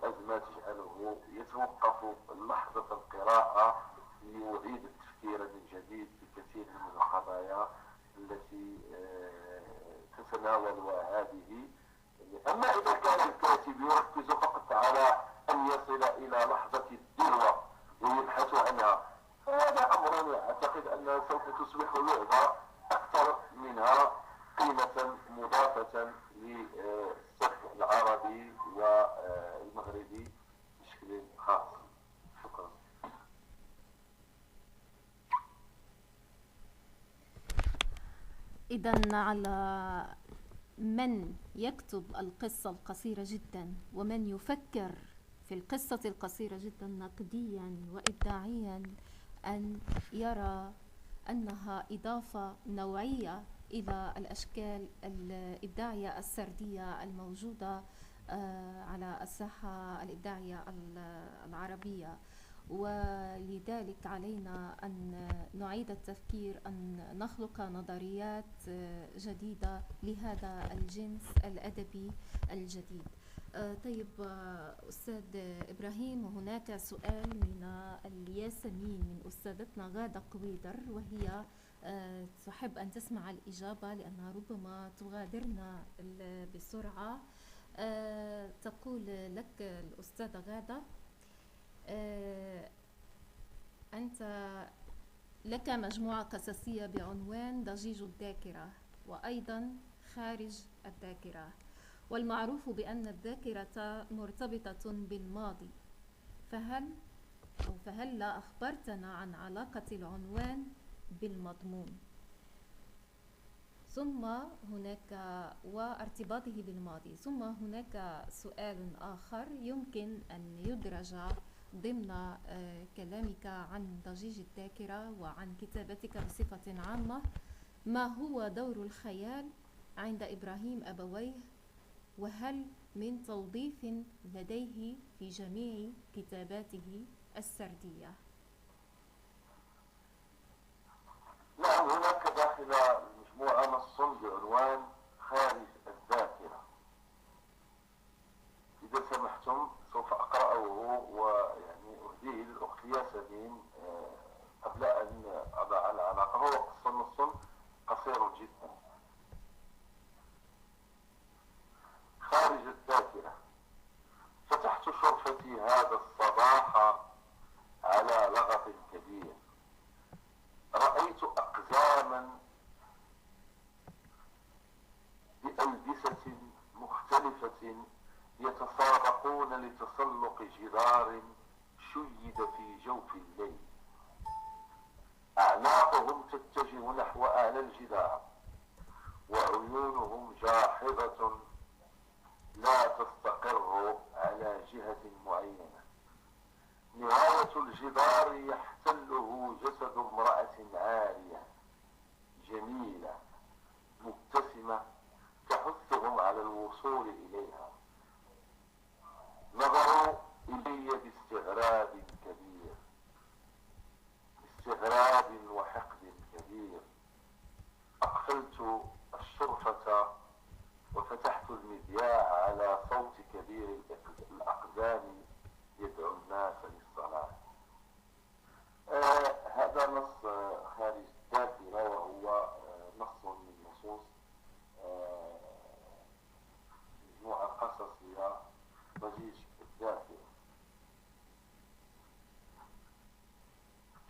أزمة تجعله يتوقف لحظة القراءة ليعيد التفكير من جديد في كثير من القضايا التي يتناولها هذه. أما إذا كان الكاتب يركز فقط على أن يصل إلى لحظة الذروة ويبحث عنها، فهذا أمر أعتقد أنها سوف تصبح لعبة أكثر منها قيمة مضافة للسفح العربي والمغربي بشكل خاص. شكرا. إذن على من يكتب القصة القصيرة جدا ومن يفكر في القصة القصيرة جدا نقديا وإبداعيا أن يرى أنها إضافة نوعية إلى الأشكال الإبداعية السردية الموجودة على الساحة الإبداعية العربية. ولذلك علينا أن نعيد التفكير، أن نخلق نظريات جديدة لهذا الجنس الأدبي الجديد. طيب أستاذ إبراهيم، هناك سؤال من الياسمين من أستاذتنا غادة قويدر، وهي تحب أن تسمع الإجابة لأنها ربما تغادرنا بسرعة. تقول لك الأستاذة غادة: أنت لك مجموعة قصصية بعنوان ضجيج الذاكرة وأيضا خارج الذاكرة، والمعروف بأن الذاكرة مرتبطة بالماضي، فهل لا أخبرتنا عن علاقة العنوان بالمضمون؟ ثم هناك وارتباطه بالماضي. ثم هناك سؤال آخر يمكن أن يدرج ضمن كلامك عن ضجيج الذاكرة وعن كتابتك بصفة عامة: ما هو دور الخيال عند إبراهيم أبويه، وهل من توظيف لديه في جميع كتاباته السردية؟ نعم، هناك داخل المجموعة نص بعنوان خارج الذاكرة. إذا سمحتم سوف أقرأه ويعني أهديه للأخت ياسمين قبل أن أضع العلاقة. هو نص قصير جدا. خارج الذاكرة. فتحت شرفتي هذا الصباح على لغط كبير. رأيت أقزاما بألبسة مختلفة يتسابقون لتسلق جدار شيد في جوف الليل. أعناقهم تتجه نحو أعلى الجدار، وعيونهم جاحظة لا تستقر على جهة معينة. نهاية الجدار يحتله جسد امرأة عارية جميلة مبتسمة تحثهم على الوصول إليها. نظروا إلي باستغراب كبير، باستغراب وحقد كبير. أقفلت الشرفة وفتحت المذياع على صوت كبير الأقدام يدعو الناس للصلاة. هذا نص خارج الذاكرة، وهو نص من نصوص مجموعة قصصية ضجيج الذاكرة.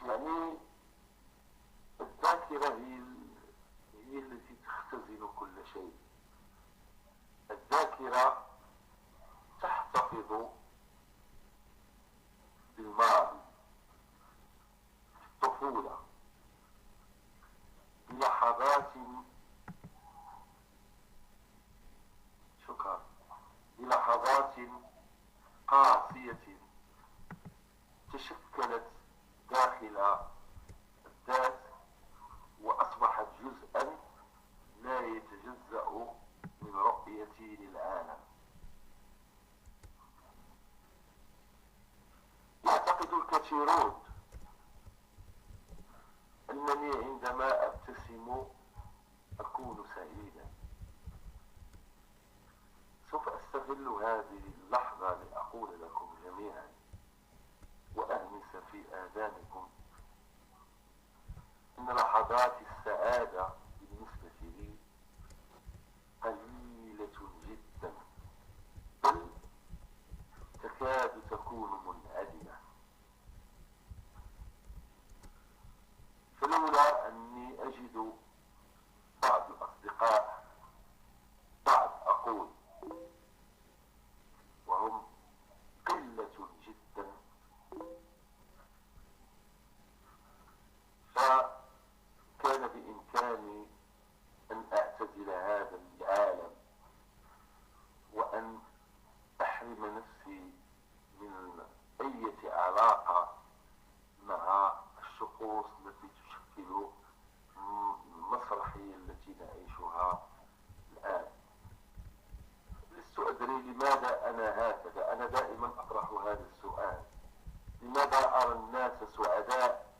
يعني الذاكرة هي التي تختزن كل شيء. الذاكرة تحتفظ بالماضي، في الطفولة، بلحظات بلحظات قاسية تشكلت داخل الذات وأصبحت جزءا لا يتجزأ من رؤيتي للعالم. يعتقد الكثيرون أنني عندما أبتسم أكون سعيدا. سوف أستغل هذه اللحظة لأقول لكم جميعا وأهمس في آذانكم أن لحظات السعادة بالنسبة لي قليلة لماذا أنا هكذا؟ أنا دائما أطرح هذا السؤال: لماذا أرى الناس سعداء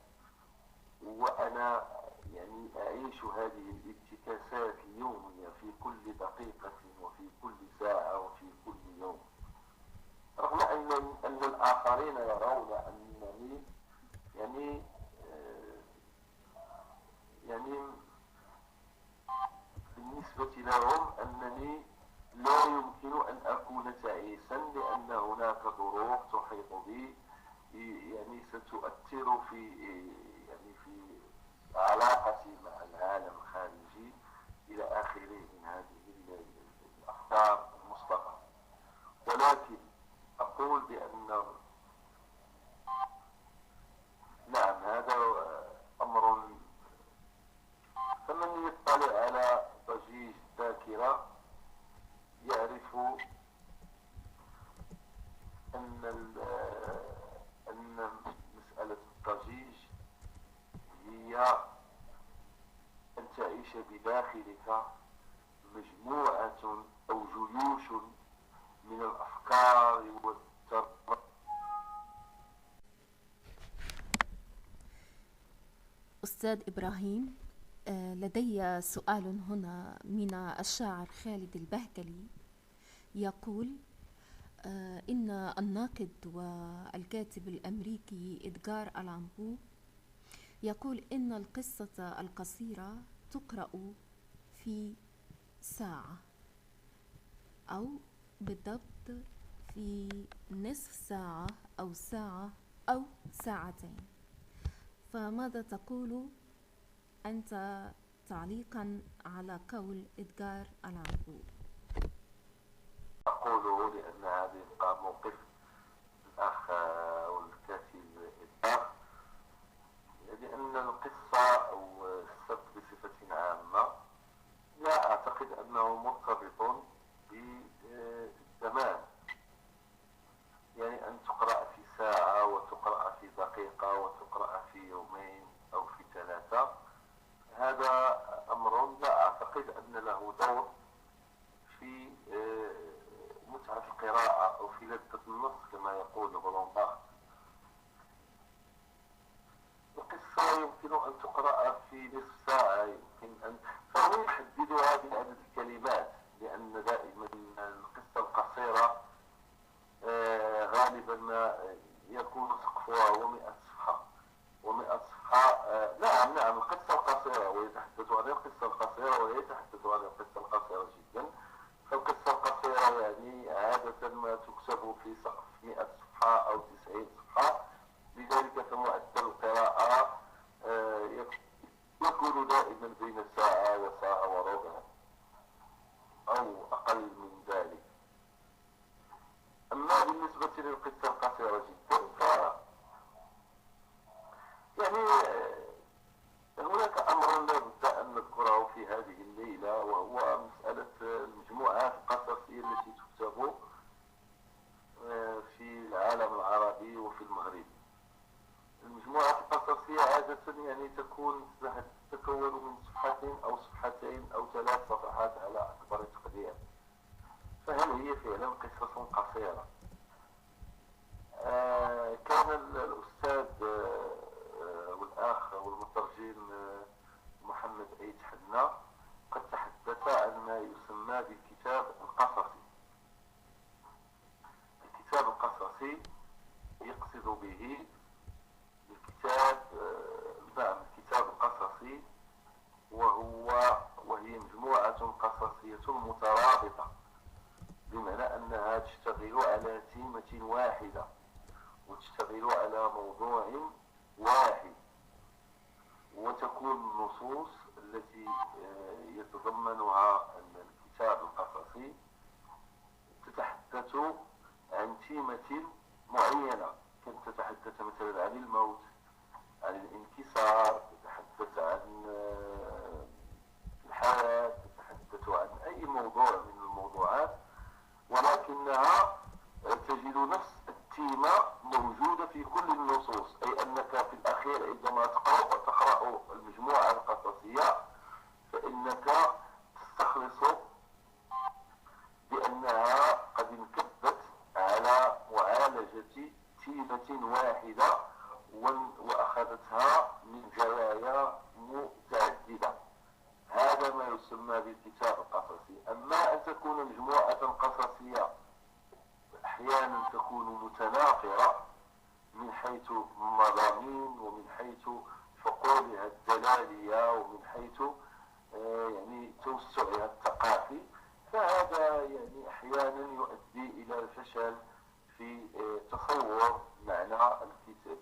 وأنا يعني أعيش هذه الانتكاسات اليومية في كل دقيقة وفي كل ساعة وفي كل يوم، رغم أن الآخرين يرون أنني يعني بالنسبة لهم أنني لا يمكن أن أكون تعيسا، لأن هناك ظروف تحيط بي يعني ستؤثر في علاقتي مع العالم الخارجي إلى آخره من هذه الأفكار المسبقة. ولكن أقول بأن نعم، هذا أمر، فمن يطلع على ضجيج الذاكرة يعرف أن مسألة الضجيج هي أن تعيش بداخلك مجموعة أو جيوش من الأفكار والتربية. أستاذ إبراهيم، لدي سؤال هنا من الشاعر خالد البهكلي، يقول إن الناقد والكاتب الأمريكي إدغار ألان بو يقول إن القصة القصيرة تقرأ في ساعة، أو بالضبط في نصف ساعة أو ساعة أو ساعتين. فماذا تقول أنت تعليقا على قول إدغار ألان بو؟ أقوله لأن هذا يبقى موقف الأخ والكاتب إدغار، لأن القصة أو السرد بصفة عامة لا أعتقد أنه مرتبط بالزمان، يعني أن تقرأ في ساعة وتقرأ في دقيقة وتقرأ في يومين أو في 3، هذا أمر لا أعتقد أن له دور في متعة القراءة أو في لذة النص كما يقول غولومبارد. القصة يمكن أن تقرأ في نصف ساعة، يمكن أن فهو يحددها بعدد الكلمات، لأن دائما القصة القصيرة غالبا ما يكون سقفها هو 100 صفحة و100 صفحة. نعم القصة القصيرة، ويتحدث عن القصة القصيرة ويتحدث عن القصة القصيرة جدا. فالقصة القصيرة يعني عادة ما تكتب في سقف 100 صفحة أو 90 صفحة، لذلك فمعدل القراءة يكون دائما بين ساعة وساعة وربع أو أقل من ذلك. أما بالنسبة للقصة القصيرة جدا يعني هناك أمر لا بد أن نذكره في هذه الليلة، وهو مسألة المجموعات القصصية التي تكتب في العالم العربي وفي المغرب. المجموعات القصصية عادة يعني تتكون من صفحتين أو صفحتين أو 3 صفحات على أكبر تقدير، فهل هي فعلا قصص قصيرة؟ كان الأستاذ والأخ والمترجم محمد عيد حنا قد تحدث عن ما يسمى بالكتاب القصصي. الكتاب القصصي يقصد به الكتاب القصصي وهي مجموعة قصصية مترابطة، بمعنى أنها تشتغل على تيمة واحدة وتشتغل على موضوع واحد، وتكون النصوص التي يتضمنها الكتاب القصصي تتحدث عن تيمة معينة، كانت تتحدث مثلا عن الموت، عن الانكسار، تتحدث عن الحياة، تتحدث عن أي موضوع من الموضوعات، ولكنها تجد نفس التيمة موجودة في كل النصوص. أي أنك في الأخير عندما تقرأ المجموعة القصصية فإنك تستخلص بأنها قد كلمة واحدة وأخذتها من زوايا متعددة. هذا ما يسمى بالكتاب القصصي. أما أن تكون مجموعة قصصية أحيانا تكون متناقرة من حيث المضامين ومن حيث حقولها الدلالية ومن حيث يعني توسعها الثقافي، فهذا يعني أحيانا يؤدي إلى الفشل في تصور معنى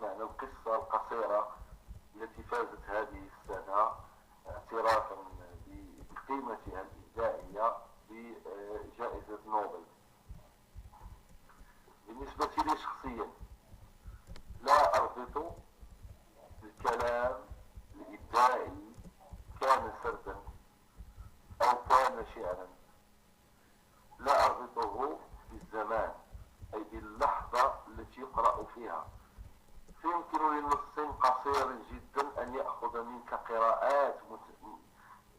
القصة القصيرة التي فازت هذه السنة اعترافا بقيمتها الإبداعية بجائزة نوبل. بالنسبة لي شخصيا لا أربط الكلام الإبداعي كان سردا أو كان شعرا، لا أربطه بالزمان أي باللحظة التي يقرأ فيها. فيمكن للنص قصير جدا أن يأخذ منك قراءات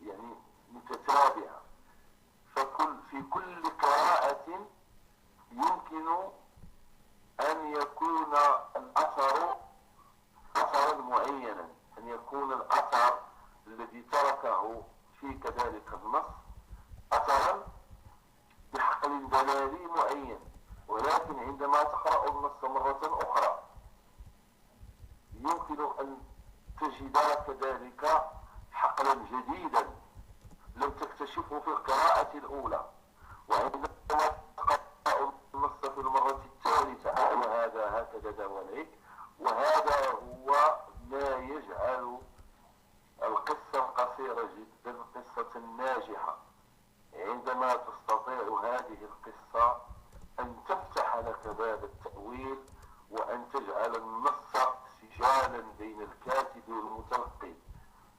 يعني متتابعة، في كل قراءة يمكن أن يكون الأثر أثرا معينا، أن يكون الأثر الذي تركه في كذلك النص أثرا بحقل دلالي معين، ولكن عندما تقرأ النص مرة أخرى يمكن أن تجد كذلك حقلا جديدا لم تكتشفه في القراءة الأولى. وعندما تقرأ النص في المرة الثالثة وهذا هكذا دواليك، وهذا هو ما يجعل القصة القصيرة جدا قصة ناجحة. عندما تستطيع هذه القصة أن تفتح لك باب التأويل وأن تجعل النص سجالا بين الكاتب والمتلقي،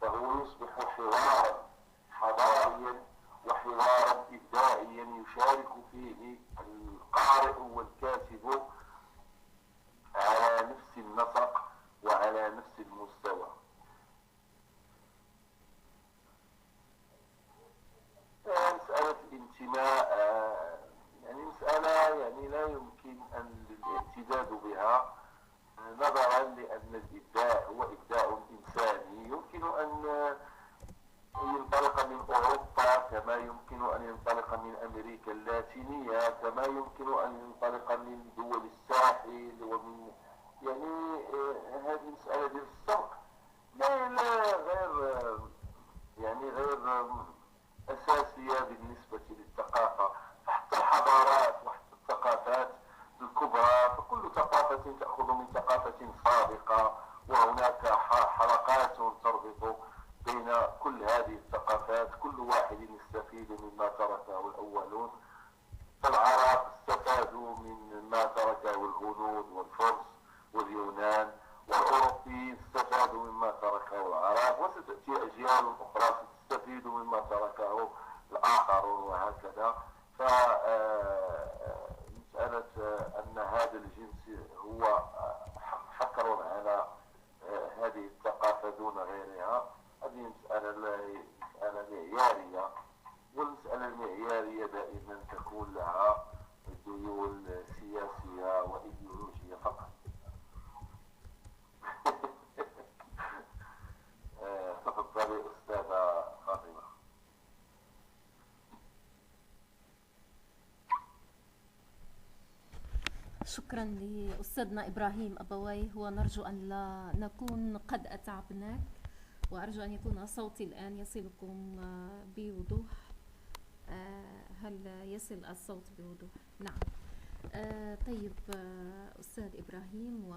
فهو يصبح حوارا حضاريا وحوارا إبداعيا يشارك فيه القارئ والكاتب على نفس النسق وعلى نفس المستوى. مسألة الانتماء يعني مسألة يعني لا يمكن أن الاعتداد بها، نظرا لأن الإبداع هو إبداع إنساني يمكن أن ينطلق من أوروبا كما يمكن أن ينطلق من أمريكا اللاتينية كما يمكن أن ينطلق من دول الساحل ومن يعني هذه مسألة ديال السبق لا غير يعني غير أساسية بالنسبة للثقافة. حتى الحضارات وحتى الثقافات الكبرى فكل ثقافة تأخذ من ثقافة سابقة، وهناك حلقات تربط بين كل هذه الثقافات، كل واحد يستفيد مما تركه الأولون. فالعرب استفادوا من ما تركه الهنود والفرس واليونان، والأوروبيين استفادوا مما تركه العرب، وستأتي أجيال أخرى ستستفيد مما تركه الآخرون وهكذا. فمسألة أن هذا الجنس هو حكر على هذه الثقافة دون غيرها، هذه مسألة معيارية، والمسألة المعيارية دائما تكون لها ديول سياسية وإيديولوجية فقط. تفضلي أستاذة فاطمة. شكرا لأستاذنا إبراهيم أبويه، ونرجو أن لا نكون قد أتعبناك، وأرجو أن يكون صوتي الآن يصلكم بوضوح. هل يصل الصوت بوضوح؟ نعم. طيب أستاذ إبراهيم،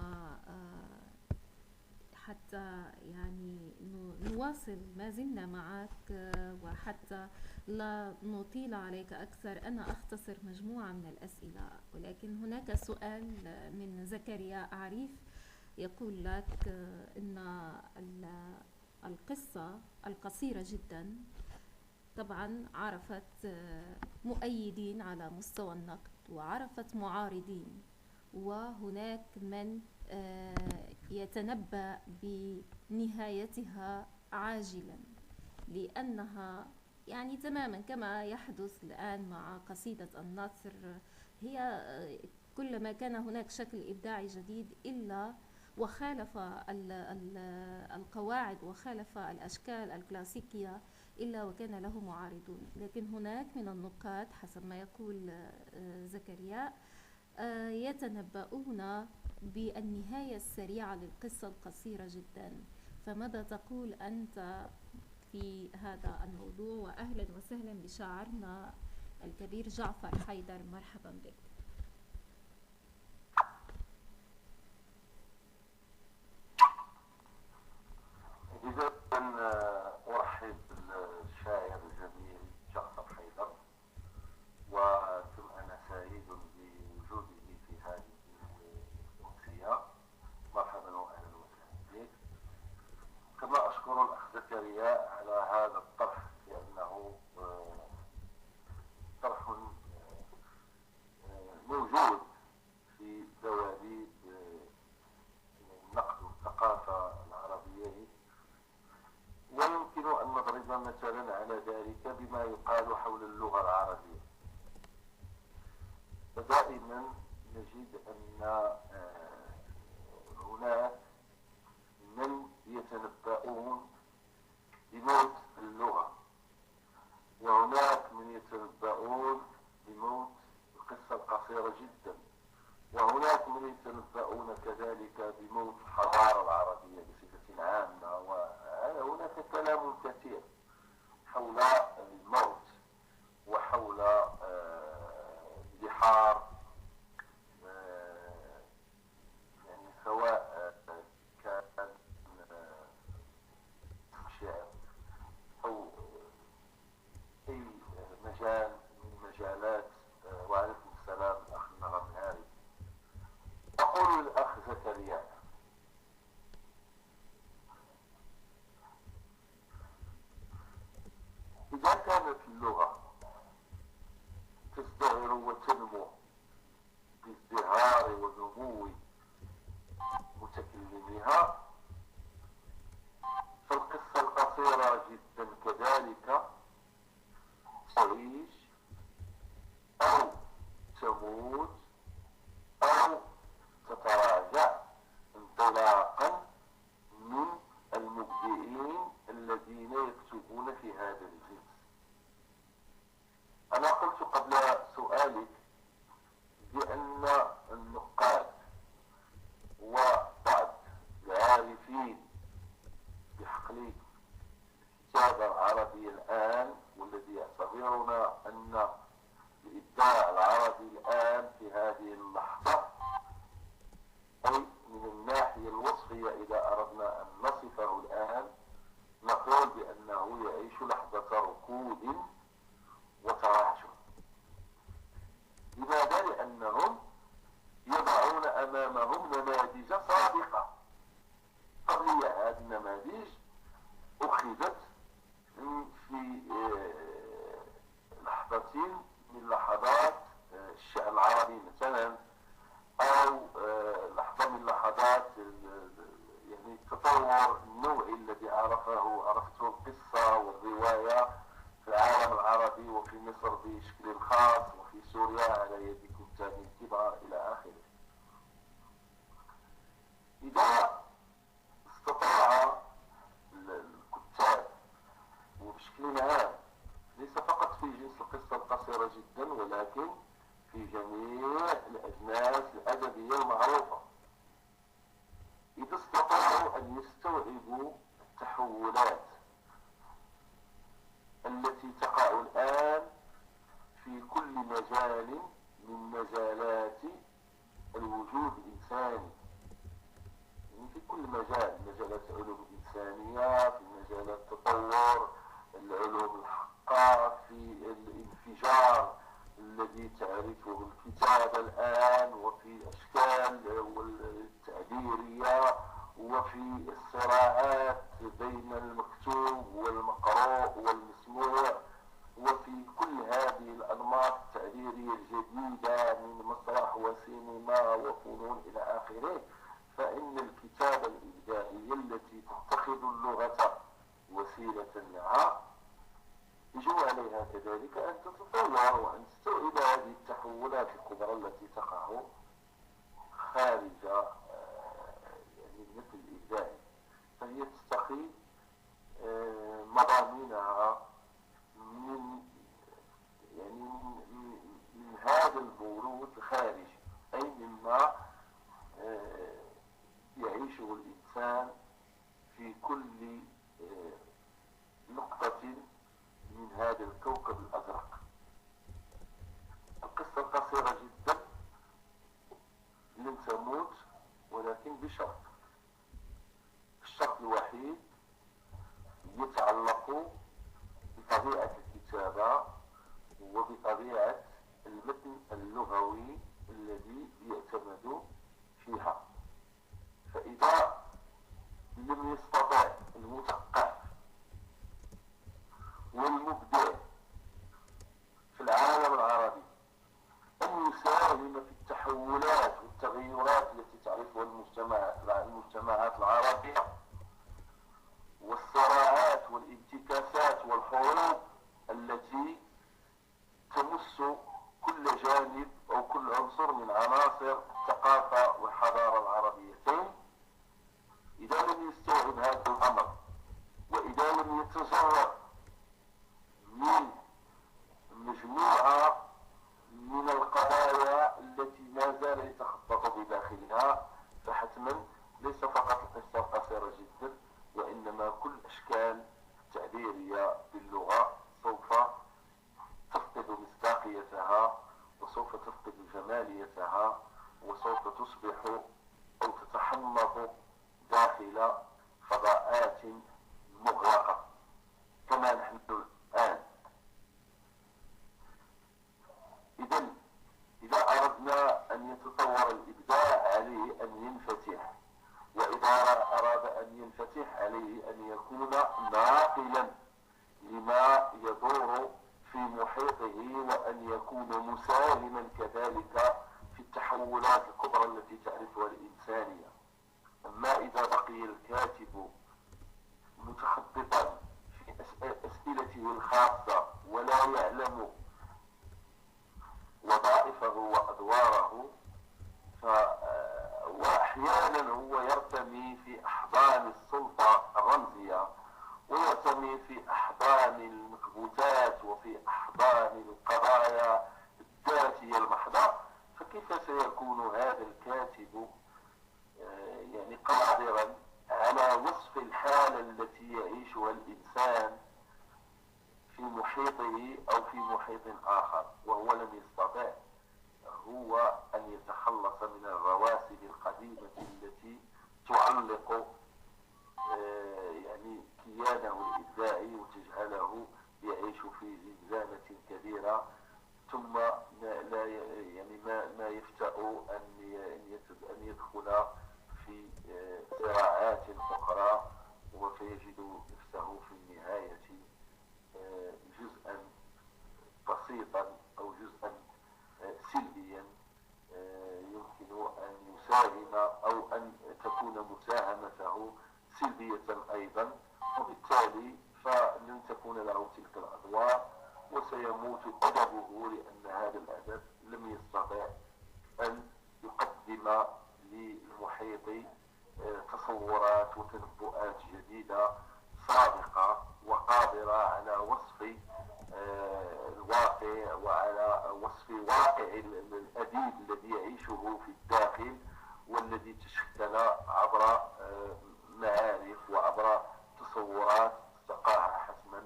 وحتى يعني نواصل ما زلنا معك وحتى لا نطيل عليك أكثر، أنا أختصر مجموعة من الأسئلة، ولكن هناك سؤال من زكريا عريف يقول لك إن القصة القصيرة جدا طبعا عرفت مؤيدين على مستوى النقد وعرفت معارضين، وهناك من يتنبأ بنهايتها عاجلا، لأنها يعني تماما كما يحدث الآن مع قصيدة النصر، هي كلما كان هناك شكل إبداعي جديد إلا وخالف القواعد وخالف الأشكال الكلاسيكية إلا وكان له معارضون. لكن هناك من النقاد حسب ما يقول زكريا يتنبؤون بالنهاية السريعة للقصة القصيرة جدا. فماذا تقول أنت في هذا الموضوع؟ وأهلا وسهلا بشاعرنا الكبير جعفر حيدر، مرحبا بك. إذا أرحب بالشاعر الجميل جعفر حيدر، وأنا سعيد بوجوده في هذه الأمسية. مرحبا وأهلا وسهلا بك. كما أشكر الأخ زكريا على هذا الطرح، لأنه طرح موجود في دواليب نقد الثقافة العربية، ويمكن أن نضرب مثلا على ذلك بما يقال حول اللغة العربية. فدائما نجد أن هناك من يتنبؤون بموت اللغة، وهناك من يتنبؤون بموت القصة القصيرة جدا، وهناك من يتنبؤون كذلك بموت الحضارة العربية بصفة عامة. وهناك كلام كثير حول الموت وحول اندحار، يعني سواء كان شعر أو أي مجال من مجالات. وعليكم السلام الأخ النغمهاري. أقول للأخ زكريا، إذا كانت اللغة تزدهر وتنمو بازدهار ونمو متكلميها، فالقصة القصيرة جدا كذلك تعيش أو تموت أو تتراجع انطلاقا من المبدعين الذين يكتبون في هذا الجنس. أنا قلت قبل سؤالك بأن النقاد وبعض العارفين بحقل الكتابة العربية الآن، والذي يعتبرون أن الإبداع العربي الآن في هذه اللحظة، أي من الناحية الوصفية إذا أردنا أن نصفه الآن، نقول بأنه يعيش لحظة ركود وتراجع. لماذا؟ لأنهم يضعون أمامهم نماذج سابقة قبلية. هذه النماذج أخذت في لحظة من لحظات الشعر العربي مثلا، أو لحظة من لحظات يعني التطور النوعي الذي عرفته القصة والرواية في العالم العربي وفي مصر بشكل خاص، وفي سوريا على يد كتاب كبار إلى آخره. إذا استطاع الكتاب وبشكل عام، ليس فقط في جنس القصة القصيرة جدا، ولكن في جميع الأجناس الأدبية المعروفة، إذا استطاعوا أن يستوعبوا التحولات التي تقع الآن في كل مجال من مجالات الوجود الإنساني، يعني في كل مجال، مجالات العلوم الإنسانية، في مجالات تطور العلوم الحقة، في الانفجار الذي تعرفه الكتابة الآن، وفي الأشكال التعبيرية، وفي الصراعات بين المكتوب والمقروء والمسموع، وفي كل هذه الأنماط التعبيرية الجديدة من مسرح وسينما وفنون إلى آخره. فإن الكتابة الإبداعية التي تتخذ اللغة وسيلة لها يجب عليها كذلك أن تتطور وأن تستوعب هذه التحولات الكبرى التي تقع خارجة يعني مثل الإبداع، فهي تستقي مضامينها من يعني من هذا البرود الخارجي، أي مما يعيشه الإنسان في كل نقطة من هذا الكوكب الأزرق. القصة قصيرة جدا لن تموت، ولكن بشرط. الشرط الوحيد يتعلق بطبيعة الكتابة وبطبيعة المتن اللغوي الذي يعتمد فيها. فإذا لم يستطع المثقف والمبدع في العالم العربي أن يساهم في التحولات والتغيرات التي تعرفها المجتمعات العربية، والصراعات والانتكاسات والحروب التي تمس كل جانب أو كل عنصر من عناصر الثقافة والحضارة العربيتين، إذا لم يستوعب هذا الأمر وإذا لم يتجرد من مجموعة من القضايا التي ما زال يتخبط بداخلها، فحتما ليس فقط القصة القصيرة جدا، وإنما كل الأشكال التعبيرية باللغة سوف تفقد مصداقيتها، وسوف تفقد جماليتها، وسوف تصبح أو تتحنط داخل فضاءات مغلقة كما نحن الآن. إذا أردنا أن يتطور الإبداع عليه أن ينفتح، وإذا أراد أن ينفتح عليه أن يكون ناقلا لما يدور في محيطه، وأن يكون مساهما كذلك في التحولات الكبرى التي تعرفها الإنسانية. أما إذا بقي الكاتب متخبطا في أسئلته الخاصة ولا يعلم وظائفه وأدواره، وأحيانا هو يرتمي في أحضان السلطة الرمزية، ويرتمي في أحضان المكبوتات وفي أحضان القضايا الذاتية المحضة، فكيف سيكون هذا الكاتب يعني قادرا على وصف الحالة التي يعيشها الإنسان في محيطه أو في محيط آخر، وهو لم يستطع هو أن يتخلص من الرواسب القديمة التي تعلق يعني كيانه الإبداعي وتجعله يعيش في زنزانة كبيرة، ثم ما يفتأ أن يدخل في صراعات أخرى، وسيجد نفسه في النهاية جزءا بسيطا أو جزءا سلبيا يمكن أن يساهم أو أن تكون مساهمته سلبية أيضا، وبالتالي فلن تكون له تلك الأدوار، وسيموت أدبه، لأن هذا الأدب لم يستطع أن يقدم للمحيط تصورات وتنبؤات جديدة صادقة وقادرة على وصف الواقع وعلى وصف واقع الأديب الذي يعيشه في الداخل، والذي تشكل عبر معارف وعبر تصورات استقاها حتما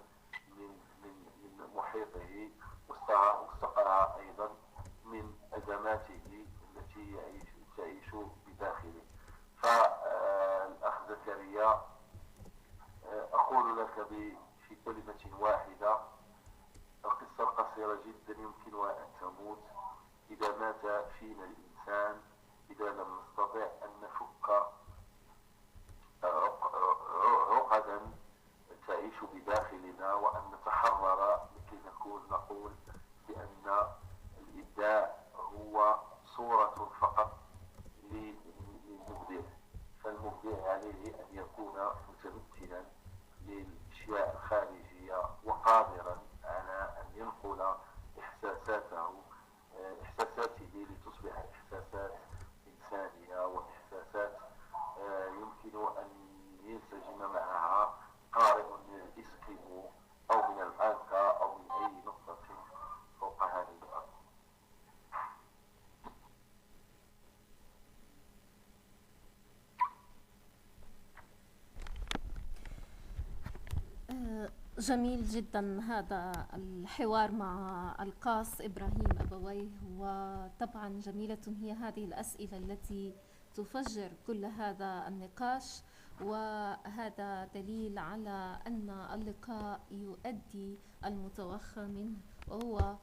من محيطه، واستقاها أيضا من أزماته التي تعيش بداخله. فالأخ زكريا، أقول لك في كلمة واحدة: القصة القصيرة جدا يمكنها أن تموت إذا مات فينا الإنسان، إذا لم نستطع أن نفك عقدا تعيش بداخلنا، وأن نتحرر لكي نقول بأن الإبداع هو صورة فقط للمبدع. فالمبدع عليه أن يكون متمثلا للأشياء الخارجية وقادرا على أن ينقل إحساساته لتصبح إحساسات إنسانية. جميل جدا هذا الحوار مع القاص إبراهيم أبويه، وطبعا جميلة هي هذه الأسئلة التي تفجر كل هذا النقاش، وهذا دليل على أن اللقاء يؤدي المتوخى منه، وهو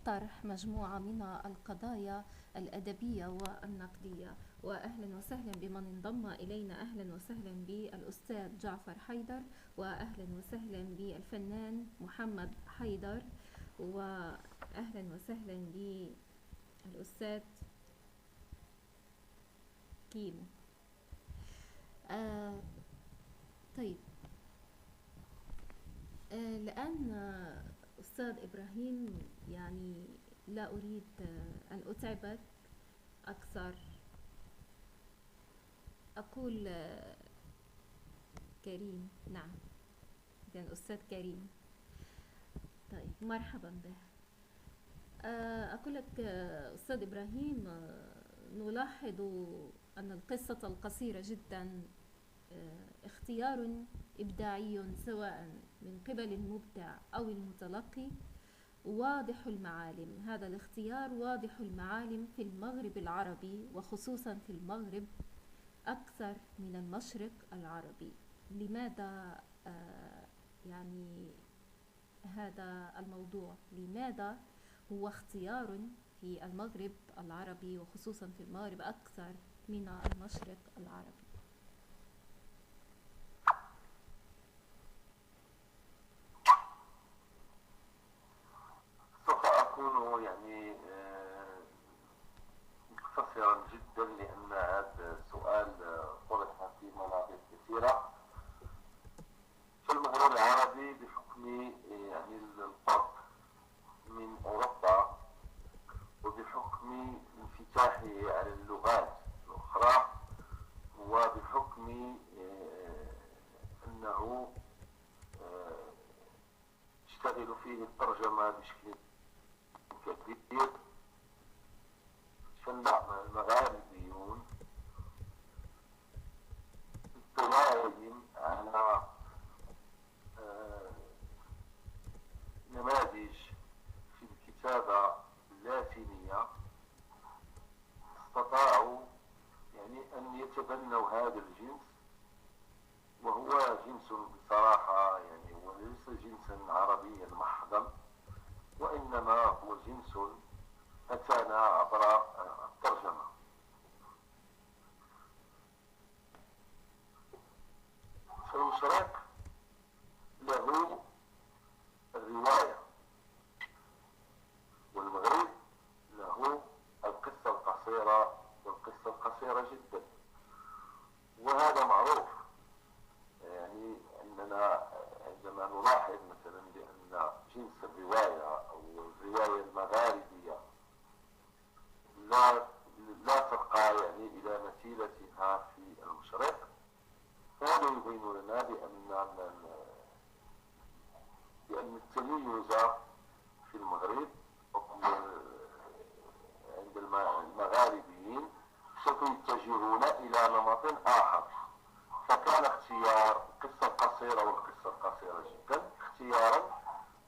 طرح مجموعة من القضايا الأدبية والنقدية. وأهلا وسهلا بمن انضم إلينا، أهلا وسهلا بالأستاذ جعفر حيدر، وأهلا وسهلا بالفنان محمد حيدر، وأهلا وسهلا بالأستاذ كيمو. آه طيب، الآن أستاذ إبراهيم، يعني لا أريد أن أتعبك أكثر، أقول كريم. نعم، إذن أستاذ كريم. طيب، مرحبا به. أقول لك أستاذ إبراهيم، نلاحظ أن القصة القصيرة جدا اختيار إبداعي سواء من قبل المبدع أو المتلقي، واضح المعالم. هذا الاختيار واضح المعالم في المغرب العربي، وخصوصا في المغرب أكثر من المشرق العربي. لماذا يعني هذا الموضوع؟ لماذا هو اختيار في المغرب العربي، وخصوصا في المغرب أكثر من المشرق العربي؟ سوف أكون يعني مختصرا جدا، لأن هذا السؤال طرح في مناطق كثيرة. في المغرب العربي بحكم يعني القرب من أوروبا، وبحكم انفتاحه على اللغات الأخرى، وبحكم أنه تشتغل فيه الترجمة بشكل كبير، فالمغاربيون اطلاعهم على نماذج في الكتابة اللاتينية استطاعوا يعني أن يتبنوا هذا الجنس، وهو جنس بصراحة يعني وليس جنسا عربيا محضا، وإنما هو جنس أتانا عبر الترجمة. فالمشرق له الرواية، والمغرب له القصة القصيرة، والقصة القصيرة جدا. وهذا معروف، يعني أننا عندما نلاحظ مثلا بأن جنس الرواية أو الرواية المغاربية لا ترقى يعني إلى مثيلتها في المشرق، فهذا يبين لنا بأن التميز في المغرب عند المغاربيين سوف يتجهون إلى نمط آخر. فكان اختيار القصة القصيرة والقصة القصيرة جدا اختيارا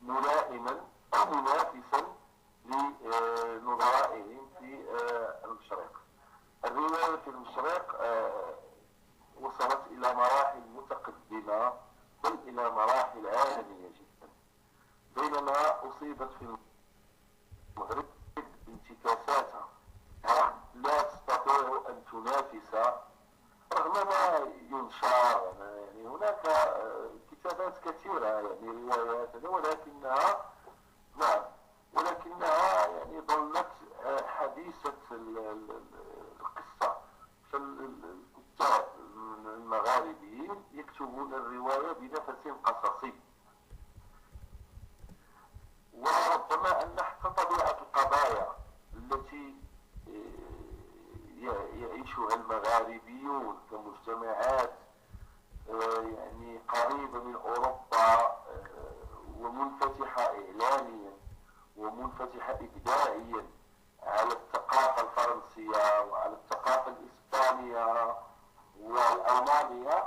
ملائما أو منافسا لنظرائهم في المشرق. الرواية في المشرق وصلت إلى مراحل متقدمة، بل إلى مراحل عالمية جدا، بينما أصيبت في المغرب انتكاساتها لا تستطيع أن تنافس رغم ما ينشر. يعني هناك كتابات كثيرة يعني روايات، ولكنها يعني ظلت حديثة القصة. فالكتاب المغاربيين يكتبون الرواية بنفس قصصي، وربما أن حتى طبيعة القضايا التي يعيشها المغاربيون كمجتمعات يعني قريبة من أوروبا، ومنفتحة إعلاميا ومنفتحة إبداعيا على الثقافة الفرنسية وعلى الثقافة الإسبانية والألمانية،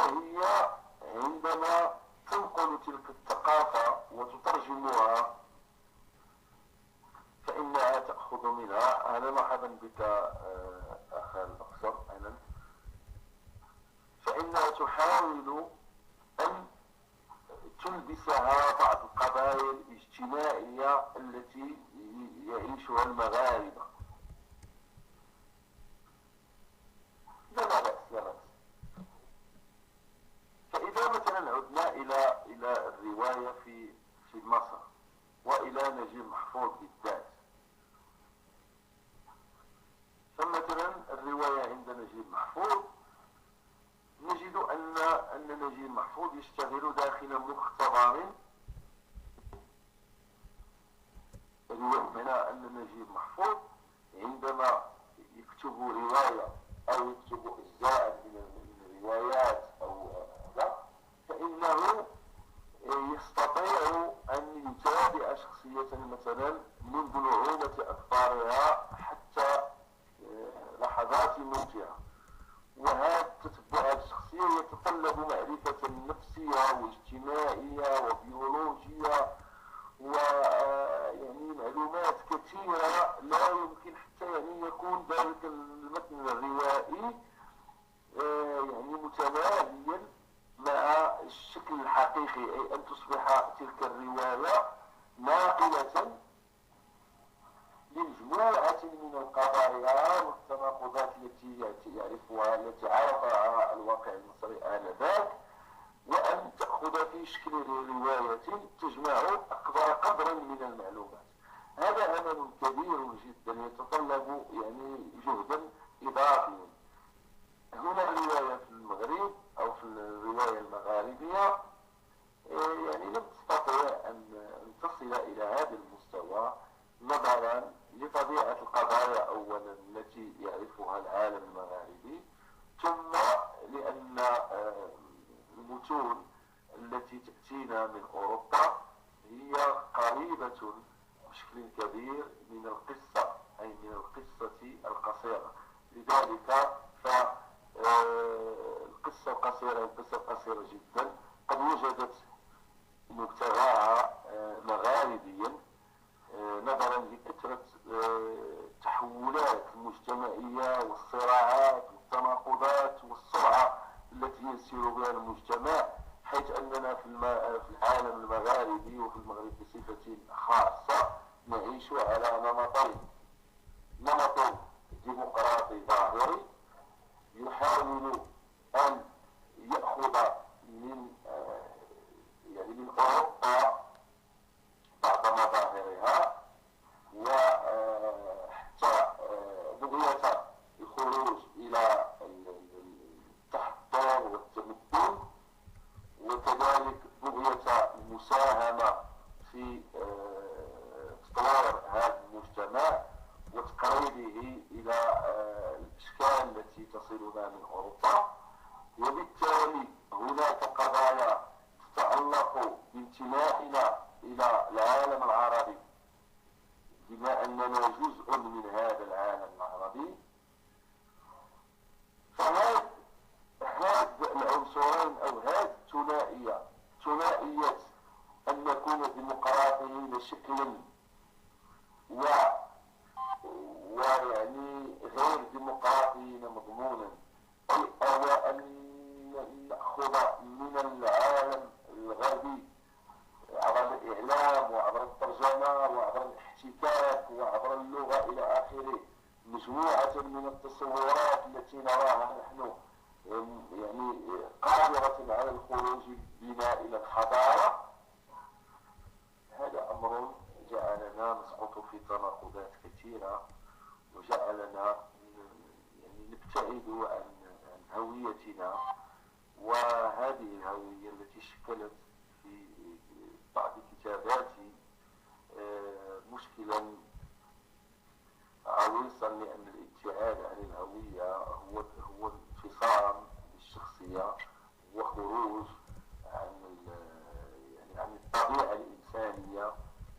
فهي عندما تنقل تلك الثقافة وتترجمها فإنها تأخذ منها. أهلا مرحبا بك أخ الأقصر. أهلا. فإنها تحاول أن تلبسها بعض القضايا الاجتماعية التي يعيشها المغاربة. لا بأس لا بأس. فإذا مثلا عدنا إلى الرواية في مصر وإلى نجيب محفوظ بالذات، فمثلا الرواية عند نجيب محفوظ نجد أن نجيب محفوظ يشتغل داخل مختبر. بمعنى أن نجيب محفوظ عندما يكتب رواية أو يكتب أجزاء من الروايات أو لا، فإنه يستطيع أن يتابع شخصية مثلا منذ نعومة أظفارها حتى لحظات موتها. وهذا تتبع الشخصية يتطلب معرفة نفسية واجتماعية وبيولوجية ويعني معلومات كثيرة لا يمكن حتى يعني يكون ذلك المتن الروائي يعني متماليا مع الشكل الحقيقي، أي أن تصبح تلك الرواية ناقلة لمجموعة من القضايا والتناقضات التي عرفها الواقع المصري آنذاك، وأن تأخذ في شكل رواية تجمع أكبر قدر من المعلومات. هذا عمل كبير جدا يتطلب يعني جهدا إضافيا. هنا الرواية في المغرب أو في الرواية المغاربية يعني لم تستطيع أن تصل إلى هذا المستوى نظرا لطبيعة القضايا أولا التي يعرفها العالم المغاربي، ثم لأن المتون التي تأتينا من أوروبا هي قريبة بشكل كبير من القصة، أي من القصة القصيرة. لذلك القصة القصيرة جدا قد وجدت مبتغاها مغاربيا نظرا لكثرة التحولات المجتمعية والصراعات والتناقضات والسرعة التي يسير بها المجتمع، حيث أننا في العالم المغاربي وفي المغرب بصفة خاصة نعيش على نمطين: نمط ديمقراطي ظاهري يحاول أن يأخذ من أوروبا بعض مظاهرها وحتى بغية الخروج إلى التحضر والتمدن، وكذلك بغية المساهمة في تطوير هذا المجتمع وتقريبه إلى الأشكال التي تصلنا من أوروبا. وبالتالي هناك قضايا تتعلق بانتمائنا إلى العالم العربي بما أننا جزء من هذا العالم العربي. فهذا العنصرين أو هذه الثنائية، ثنائية أن نكون ديمقراطيين شكلا ويعني غير ديمقراطيين مضمونا، أو أن نأخذ من العالم الغربي عبر الإعلام وعبر الترجمة وعبر الاحتكاك وعبر اللغة إلى آخره مجموعة من التصورات التي نراها نحن يعني قادرة على الخروج بنا إلى الحضارة. هذا أمر جعلنا نسقط في تناقضات كثيرة وجعلنا يعني نبتعد عن هويتنا، وهذه الهوية التي شكلت في بعض كتاباتي مشكلا عويصا، لأن الابتعاد عن الهوية هو انفصام للشخصية وخروج عن الطبيعة الإنسانية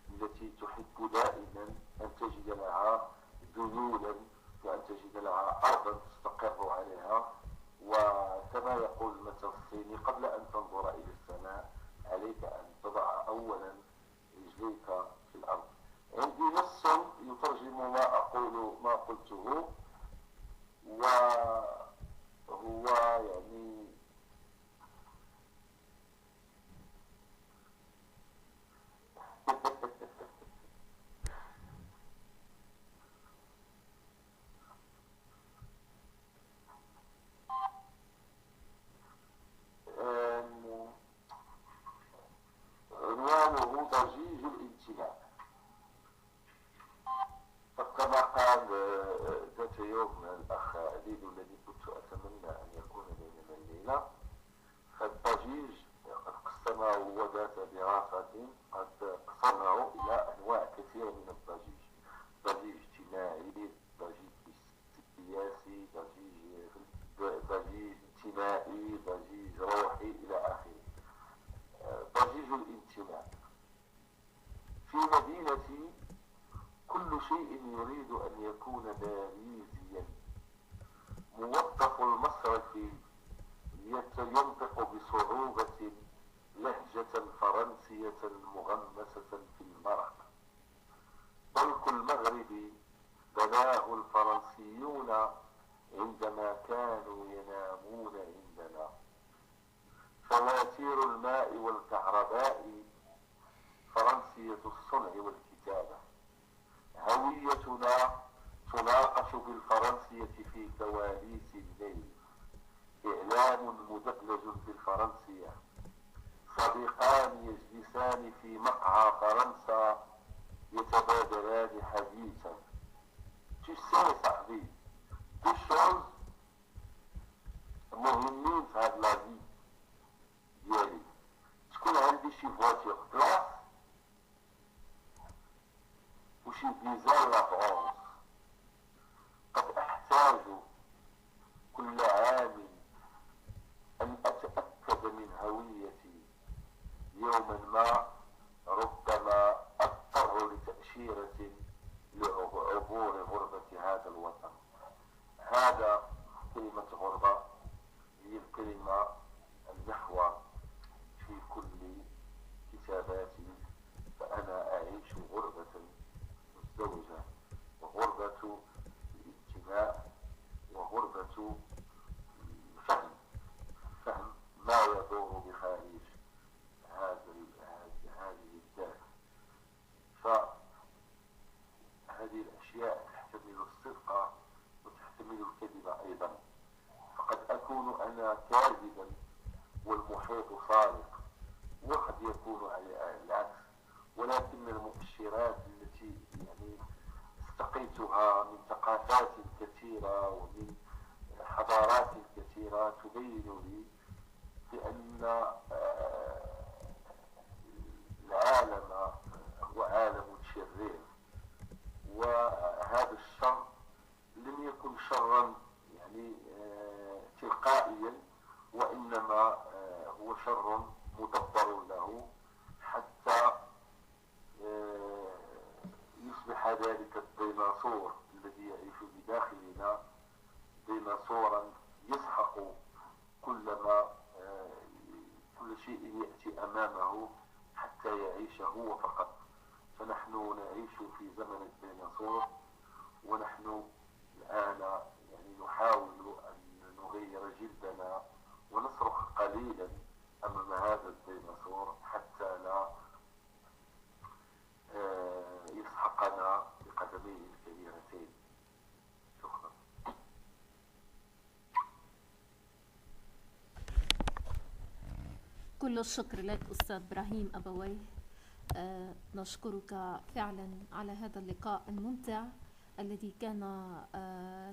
التي تحب دائما أن تجد لها ذيولا وأن تجد لها أرضا تستقر عليها. وكما يقول المثل الصيني قلته، وهو يعني عنوانه ضجيج الامتلاء. فكما قال ذات يوم الأخ عديد الذي كنت أتمنى أن يكون بيننا الليلة، فالضجيج قد قسمه هو ذات دراسة، قد قسمه إلى أنواع كثيرة من الضجيج: ضجيج اجتماعي، ضجيج سياسي، ضجيج انتمائي، ضجيج روحي إلى آخره. ضجيج الانتماء: في مدينتي كل شيء يريد أن يكون باريزيا. موظف المصرف ينطق بصعوبة لهجة فرنسية مغمسة في المرق. طلق المغرب بناه الفرنسيون عندما كانوا ينامون عندنا. فواتير الماء والكهرباء فرنسية الصنع والكتابة. هويتنا تناقش بالفرنسية في كواليس الليل. إعلام مدبلج بالفرنسية. صديقان يجلسان في مقهى فرنسا يتبادلان حديثا. Tu sais صاحبي، دي شوز مهمين في هاد لافي ديالي. تكون عندي شي فواتير كلاس وشي فيزا لا فرنسا. قد أحتاج كل عام أن أتأكد من هويتي. يوما ما ربما أضطر لتأشيرة لعبور غربة هذا الوطن. هذا كلمة غربة هي الكلمة المحور في كل كتاباتي. فأنا أعيش غربة مزدوجة، وغربة الانتماء، وغربة فهم ما يدور بخارج هذه الذات. فهذه الأشياء تحتمل الصدق وتحتمل الكذب أيضا. فقد أكون أنا كاذبا والمحيط صادق، وقد يكون العكس. ولكن المؤشرات التي يعني استقيتها من ثقافات كثيرة ومن حضارات كثيرة تبين لي بأن العالم هو عالم شرير، وهذا الشر لم يكن شرا يعني تلقائيا، وإنما هو شر مدبر له حتى يصبح ذلك الديناصور الذي يعيش بداخلنا ديناصورا يسحق كل شيء يأتي أمامه حتى يعيش هو فقط. فنحن نعيش في زمن الديناصور، ونحن الآن يعني نحاول أن نغير جلدنا ونصرخ قليلا أمام هذا الديناصور حتى لا يسحقنا بقدميه الكبيرتين. شكرا. كل الشكر لك أستاذ إبراهيم أبويه. نشكرك فعلا على هذا اللقاء الممتع الذي كان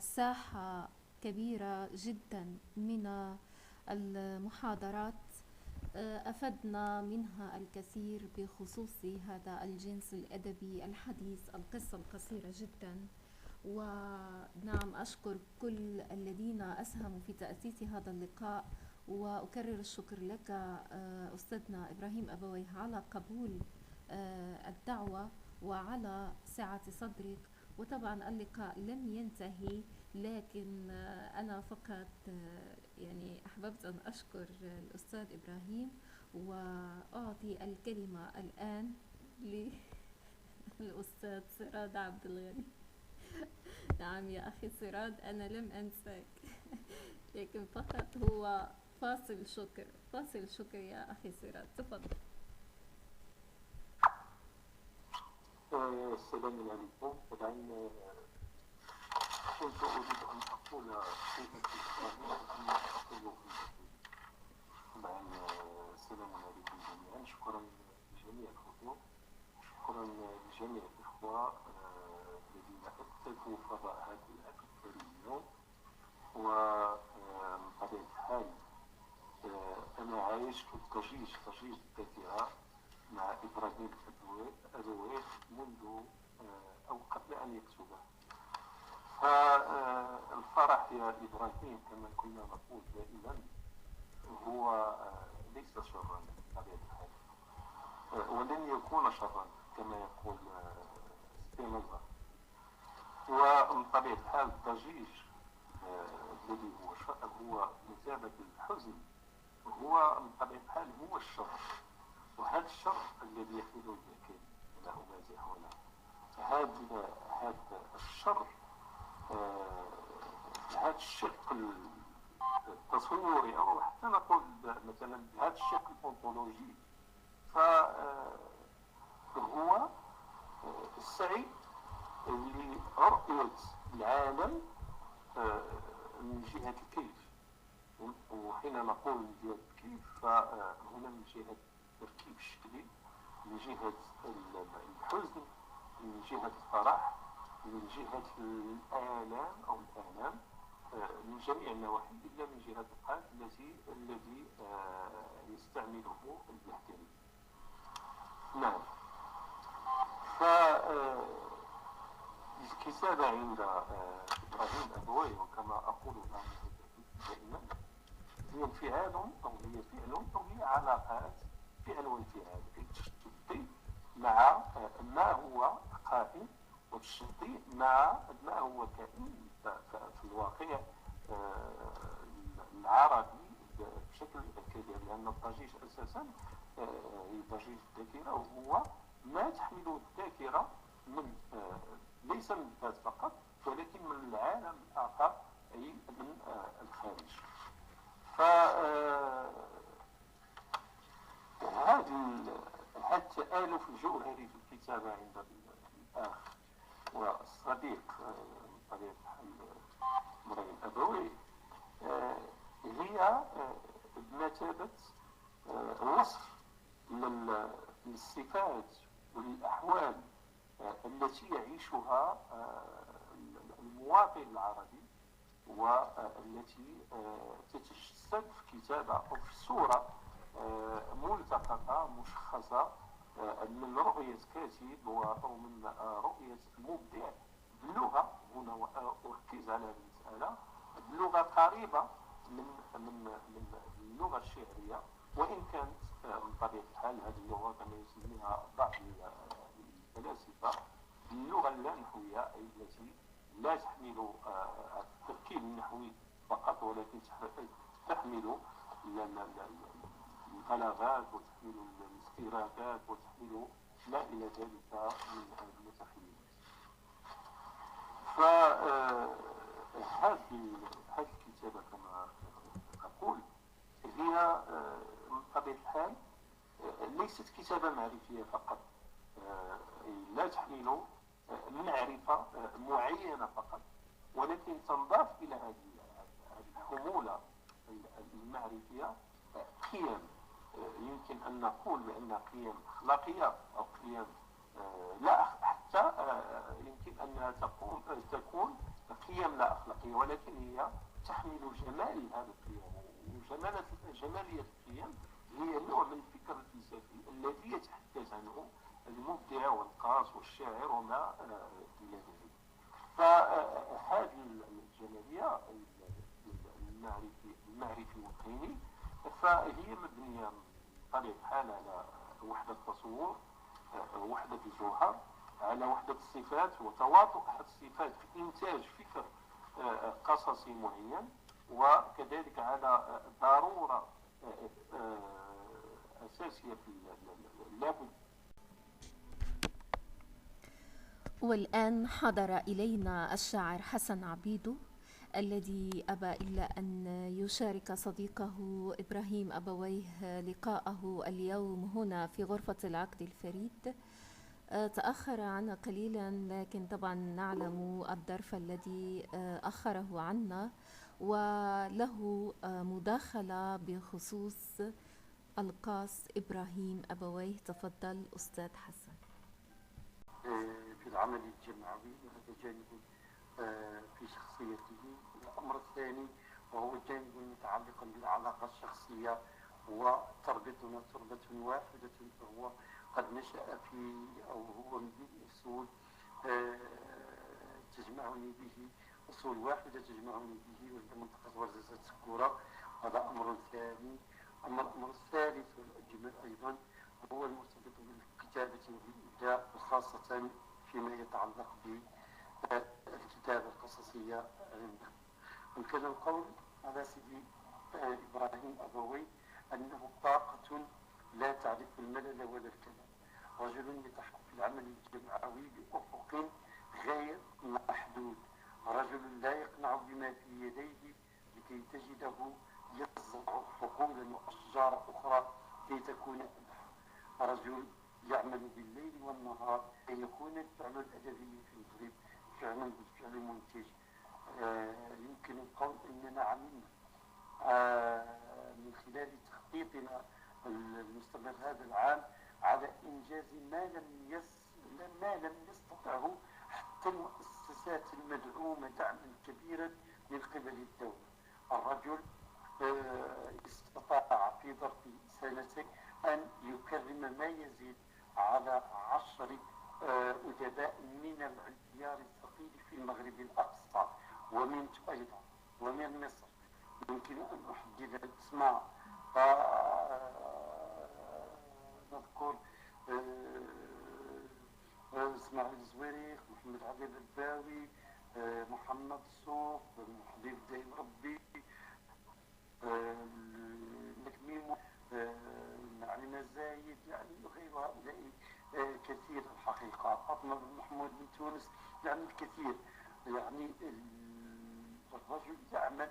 ساحة كبيرة جدا من المحاضرات أفدنا منها الكثير بخصوص هذا الجنس الأدبي الحديث، القصة القصيرة جدا. ونعم، أشكر كل الذين أسهموا في تأسيس هذا اللقاء، وأكرر الشكر لك أستاذنا إبراهيم أبويه على قبول الدعوة وعلى سعة صدرك. وطبعا اللقاء لم ينتهي، لكن أنا فقط يعني أحببت أن أشكر الأستاذ إبراهيم، وأعطي الكلمة الآن للأستاذ سراد عبد الغني. نعم يا أخي سراد، أنا لم أنساك. لكن فقط هو فاصل شكر، فاصل شكر يا أخي سراد، تفضل. السلام عليكم. طبعا كنت أريد أن أقول شيئا في إبراهيم ثم أقوله في الأخير. طبعا السلام عليكم جميعا. شكرا لجميع الحضور، شكرا لجميع الإخوة الذين أثبتوا فضاء هذا العقد الكريم اليوم. ومن طبيعة الحال أنا عايشت ضجيج الذاكرة مع إبراهيم أبويه منذ أو قبل أن يكتبه. فالفرح يا إبراهيم كما كنا نقول دائما هو ليس شرا بطبيعة الحال، ولن يكون شرا كما يقول سبينوزا. ومن طبيعة الحال الضجيج الذي هو مثابة الحزن هو من طبيعة الحال هو الشر، وهذا الشر الذي يحمل الذكاء له مازح هنا. هذا الشر، هذا الشق التصوري او حتى نقول مثلا هذا الشق الأنثولوجي، فهو السعي لرؤية العالم من جهة الكيف. وحين نقول من جهة الكيف فهنا من جهة التركيب الشكلي، من جهة الحزن، من جهة الفرح، من جهة الآلام أو الآلام، من جميع النواحي إلا من جهة القلب الذي يستعمله البهتري. نعم. فالكتابة عند إبراهيم أبويه وكما أقول دائما هي انفعال أو هي فعل أو هي علاقات، فعل وانفعال، تشتغل مع ما هو قائم وتشتغل مع ما هو كائن في الواقع العربي بشكل كبير. لأن الضجيج أساسا ضجيج الذاكرة وهو ما تحمله الذاكرة من ليس من الذات فقط ولكن من العالم الآخر أي من الخارج. هذا التآلف الجوهري في الكتابة عند الأخ والصديق بطبيعة الحال إبراهيم أبويه هي بمثابة وصف للصفات وللأحوال التي يعيشها المواطن العربي، والتي تتجسد في كتابة أو في صورة ملتقطة مشخصة من رؤية كاتب أو من رؤية مبدع باللغة. هنا أركز على هذه المسألة، باللغة قريبة من اللغة الشعرية، وإن كانت من طبيعة الحال هذه اللغة كما يسميها بعض الفلاسفة اللغة اللانحوية، أي التي لا تحمل التركيب النحوي فقط ولكن تحمل البلاغات وتحمل الاستيرادات وتحمل ما إلى ذلك من المتخيلات. فهذه الكتابة كما أقول هي من طبيعة الحال ليست كتابة معرفية فقط، لا تحمل معرفة معينة فقط، ولكن تنضاف إلى هذه الحمولة المعرفية قيم. يمكن أن نقول بأن قيم أخلاقية أو قيم لا حتى يمكن أنها تكون قيم لا أخلاقية، ولكن هي تحمل جمال هذه القيم. وجمالية القيم هي نوع من الفكر الفلسفي الذي يتحدث عنه المبدع والقاص والشاعر وما إلى ذلك. فهذه الجمالية المعرفي والقيمي فهي مبنية بطبيعة الحال على وحدة تصور، وحدة الجوهر، على وحدة الصفات وتواطؤ أحد الصفات في إنتاج فكر قصصي معين، وكذلك على ضرورة أساسية في لابد. والآن حضر إلينا الشاعر حسن عبيدو الذي أبى إلا أن يشارك صديقه إبراهيم أبويه لقاءه اليوم هنا في غرفة العقد الفريد. تأخر عنا قليلا، لكن طبعا نعلم الظرف الذي أخره عنا، وله مداخلة بخصوص القاص إبراهيم أبويه. تفضل أستاذ حسن. في العمل الجمعوي، وهذا جانب في شخصيته. الأمر الثاني وهو الجانب المتعلق بالعلاقة الشخصية، وتربطنا تربة واحدة، فهو قد نشأ في أو هو من أصول تجمعني به، أصول واحدة تجمعني به، وهي منطقة ورزة سكورة. هذا أمر ثاني. أما الأمر الثالث والأجمل أيضا هو المرتبط بالكتابة والإبداع، وخاصة فيما يتعلق بالكتابة القصصية عنده. يمكن القول على سيدي إبراهيم أبوي أنه طاقة لا تعرف الملل ولا الكلام، رجل يتحقق في العمل الجمعوي بأفق غير محدود، رجل لا يقنع بما في يديه لكي تجده يزرع حقولا وأشجار أخرى كي تكون أبحى، رجل يعمل بالليل والنهار كي يكون الفعل الأدبي في المغرب فعلا بالفعل منتج. يمكن القول أننا عملنا من خلال تخطيطنا المستمر هذا العام على إنجاز ما لم يستطعه حتى المؤسسات المدعومة دعما كبيرا من قبل الدولة. الرجل استطاع في ظرف سنتين أن يكرم ما يزيد على 10 أدباء من العيار الثقيل في المغرب الأقصى ومن أيضا ومن مصر. يمكن أن أحدد الأسماء، نذكر إسماعيل الزويريخ، محمد علي الباوي، محمد صوف، حبيب دايم ربي، مكميمو، معلمة زايد، يعني غير هؤلاء كثير الحقيقة، فاطمة بن محمود من تونس، يعني الكثير. يعني الرجل يعمل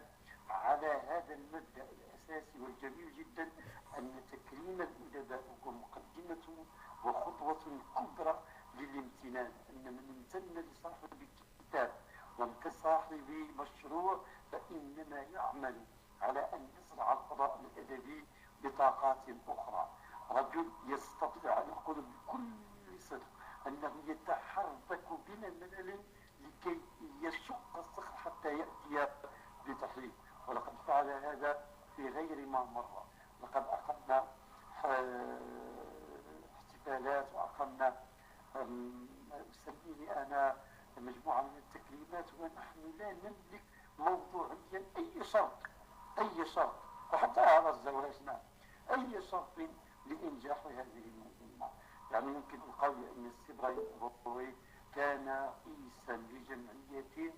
على هذا المبدأ الأساسي والجميل جدا أن تكريم الأدباء ومقدمة وخطوة كبرى للامتنان، أن من امتن لصاحب الكتاب وكصاحب مشروع فإنما يعمل على أن يزرع الفضاء الأدبي بطاقات أخرى. رجل يستطيع أن يقول بكل صدق أنه يتحرك بلا ملل لكي يشق الصخر حتى يأتي بتحريك، ولقد فعل هذا في غير ما مرة. لقد أقمنا احتفالات وأقمنا أسميه أنا مجموعة من التكريمات، ونحن لا نملك موضوعيا أي شرط وحتى على الزواج أي شرط لإنجاح هذه المهمة. يعني يمكن القول أن السبراي أبوي كان رئيسا لجمعية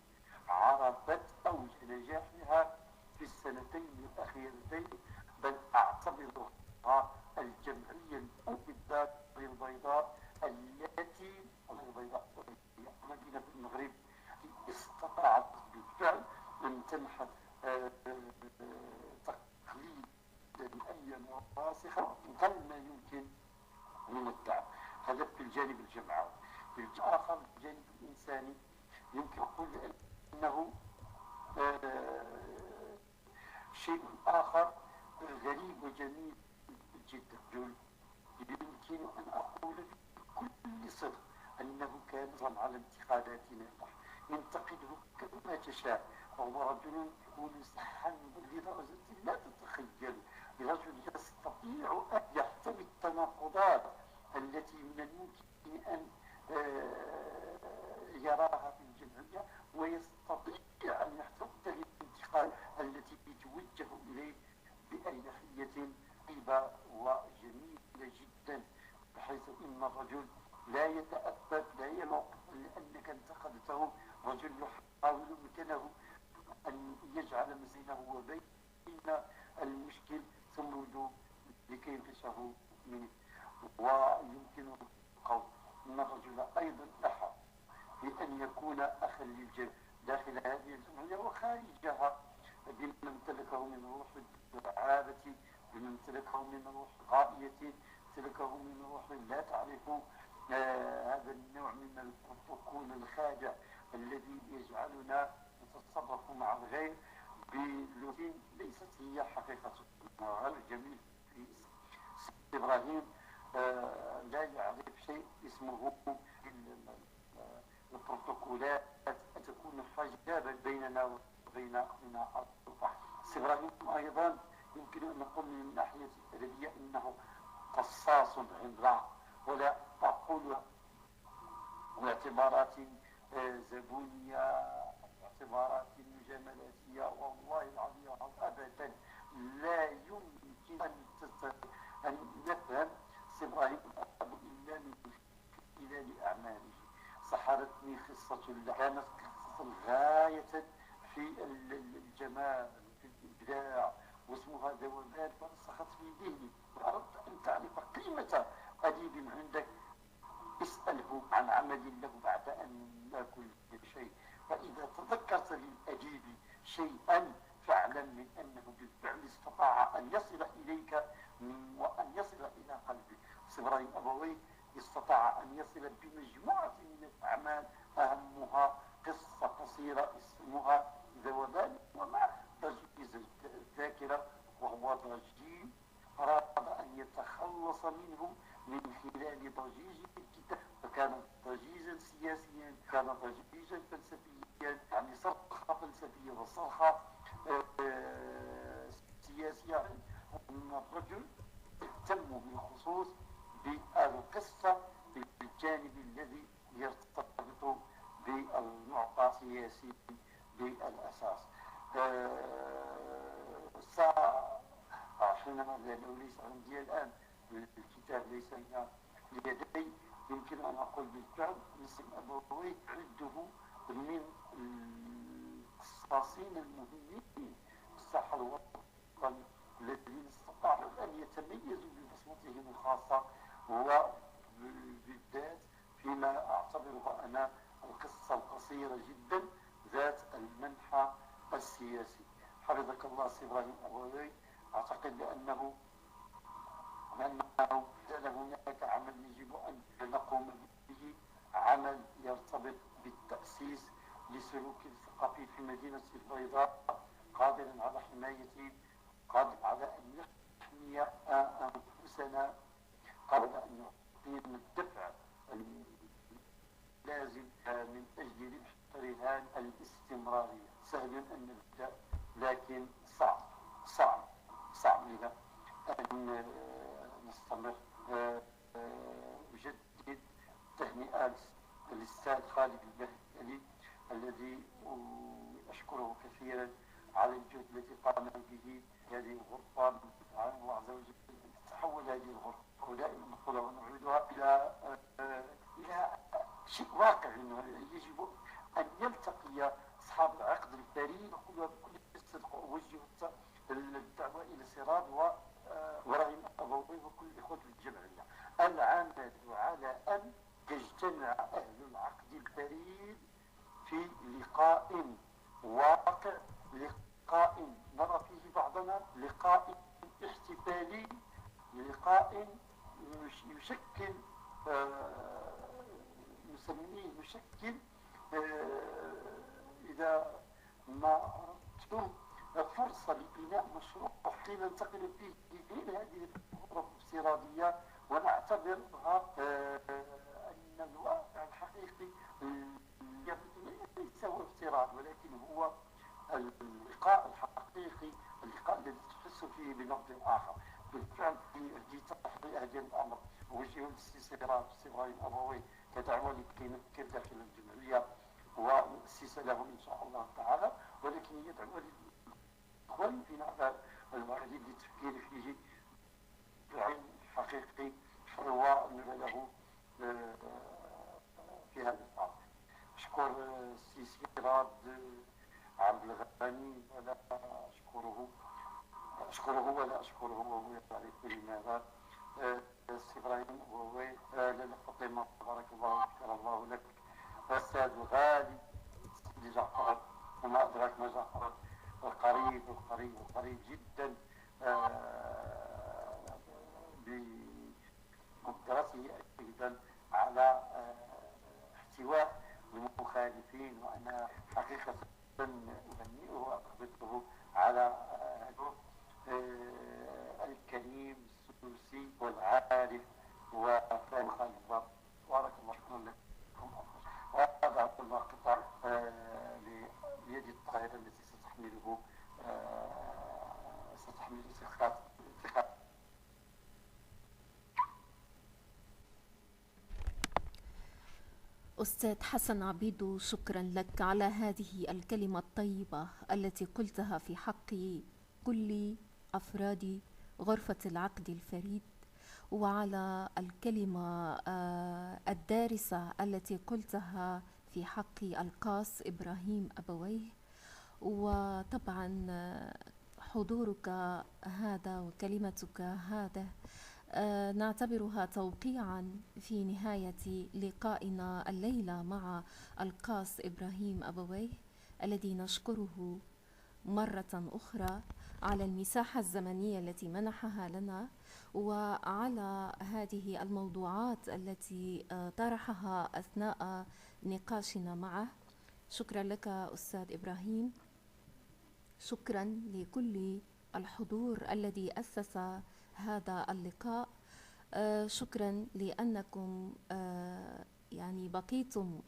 عرفت أوج نجاحها في السنتين الأخيرتين، بل أعتبرها الجمعية الأولى بالدار البيضاء التي مدينة المغرب استطاعت بالفعل أن تنحت تقليد معين راسخة أقل ما يمكن من الدعم. هذا في الجانب الجمعوي. في الجانب الآخر الجانب الإنساني يمكن أقول أنه شيء آخر غريب وجميل جدا. يمكن أن أقول بكل صدق أنه كان على انتقاداتنا، ينتقده كما تشاء، وهو رجل يكون صحا لدرجة لا تتخيل، رجل يستطيع أن يحتوي التناقضات التي من الممكن أن يراها في الجمعية، ويستطيع أن يحتوي الانتقاد التي توجه إليه بأريحية طيبة وجميلة جدا، بحيث إن الرجل لا يتأثر لا يموقف لأنك انتقدته. رجل يحاول مكانه أن يجعل بينه وبين المشكل ثم يدوب لكي ينقشه منه. ويمكن القول أن الرجل أيضا لحى بأن يكون أخا للجميع داخل هذه الجمعية وخارجها، بما امتلكه من روح الدعابة، بما امتلكه من روح الغائية، امتلكه من روح لا تعرف هذا النوع من البروتوكول الخادع الذي يجعلنا نتصرف مع الغير بلغة ليست هي حقيقة. هذا الجميل في إبراهيم لا يعرف شيء اسمه البروتوكولات أن تكون حجابا بيننا وبين البحر. إبراهيم أيضا يمكن أن نقول من الناحية الأدبية إنه قصاص عملاق، ولا أقول باعتبارات زبونية، باعتبارات مجاملاتية، والله العظيم أبدا لا يمكن أن نفهم إبراهيم إلا من خلال أعماله. سحرتني قصة كانت قصة غاية في الجمال في الإبداع واسمها ذوبان، فرسخت في ذهني. وأردت أن تعرف قيمة أديب عندك اسأله عن عمل له بعد أن لا كل شيء، فإذا تذكرت للأديب شيئا فاعلم من أنه بالفعل استطاع أن يصل إليك وأن يصل إلى قلبك. إبراهيم أبويه استطاع أن يصل بمجموعة من الأعمال أهمها قصة قصيرة اسمها ذوبان ومع ضجيج الذاكرة، وهو ضجيج أراد أن يتخلص منه من خلال ضجيج الكتاب، فكان ضجيجا سياسيا، كان ضجيجا فلسفيا، يعني صرخة فلسفية وصرخة سياسية. الرجل اهتم بالخصوص بالقصة بالجانب الذي يرتبط بالمعطى السياسي بالأساس. حينما لأنه ليس عندي الآن الكتاب ليس لدي، يمكن أن أقول بالفعل مسلم أبويه عنده من القصاصين المهمين في الساحة الوطنية الذين استطاعوا أن يتميزوا ببصمتهم الخاصة، وبالذات فيما أعتبرها أنا القصة القصيرة جدا ذات المنحى السياسي. حفظك الله سي إبراهيم أبويه. أعتقد بأنه هناك عمل يجب أن نقوم به، عمل يرتبط بالتأسيس لسلوك الثقافي في مدينة البيضاء، قادر على حماية، قادر على أن يحمي أنفسنا، قادر أن يعطينا الدفع اللازم من أجل رهان الاستمرارية. سهل أن نبدأ لكن صعب لنا أن نستمر. أجدد تهنئات للأستاذ خالد البهلي الذي أشكره كثيرا على الجهد الذي قام به هذه الغرفة. الله عز وجل تحول هذه الغرفة ودائما نقولها ونعيدها إلى شيء واقع، إنه يجب أن يلتقي أصحاب العقد الفريد. نقولها بكل صدق، أوجه الدعوة إلى سراد وإبراهيم أبويه وكل إخوة الجمعية العمل على أن يجتمع أهل العقد الفريد في لقاء واقع، لقاء نرى فيه بعضنا، لقاء احتفالي، لقاء يشكل نسميه يشكل إذا ما أردتم فرصة لبناء مشروع لننتقل فيه إلى هذه الغرف السرادية، ونعتبرها أن الواقع الحقيقي ليس هو افتراض، ولكن هو اللقاء الحقيقي، اللقاء الذي تحس فيه بنبض الآخر. بالفعل في تحقيق هذا الأمر وجهه للسي إبراهيم أبويه كدعوة لكي نفكر داخل الجمعية ومؤسسة له إن شاء الله تعالى، ولكن هي دعوة للإخوان فينا الواحدين للتفكير فيه بعين حقيقي ونرى له في هذا الأمر. أشكر السي سيراد عبد الغني ولا أشكره ولا أشكره وهو يعرف لماذا. السي إبراهيم وهو لاله فاطمة بارك الله فيك الله لك، الأستاذ الغالي سيدي جعفر، وما أدراك ما جعفر، القريب القريب القريب جدا بقدرته أيضا على احتواء المخالفين. وأنا حقيقة أهنئه وأقبضه على الكريم السوسي والعارف وفهم خالد. بارك الله، شكرا لكم. وهذا كل قطع ليد الطائرة التي ستحمل ثقات. أستاذ حسن عبيدو، شكرا لك على هذه الكلمة الطيبة التي قلتها في حق كل أفراد غرفة العقد الفريد، وعلى الكلمة الدارسة التي قلتها في حق القاس إبراهيم أبويه. وطبعا حضورك هذا وكلمتك هذا نعتبرها توقيعا في نهاية لقائنا الليلة مع القاس إبراهيم أبويه، الذي نشكره مرة أخرى على المساحة الزمنية التي منحها لنا، وعلى هذه الموضوعات التي طرحها أثناء نقاشنا معه. شكرا لك أستاذ إبراهيم. شكرا لكل الحضور الذي أسس هذا اللقاء. شكرا لأنكم يعني بقيتم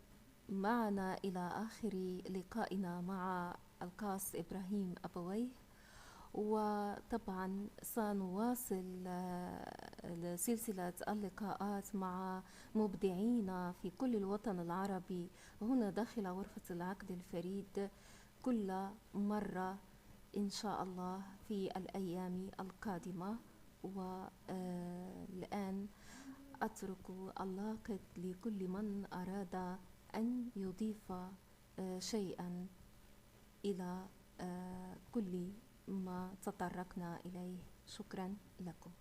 معنا إلى آخر لقائنا مع القاس إبراهيم أبويه. وطبعا سنواصل سلسلة اللقاءات مع مبدعين في كل الوطن العربي هنا داخل غرفة العقد الفريد كل مرة إن شاء الله في الأيام القادمة. والآن أترك اللاقط لكل من أراد أن يضيف شيئا إلى كل ما تطرقنا إليه. شكرا لكم.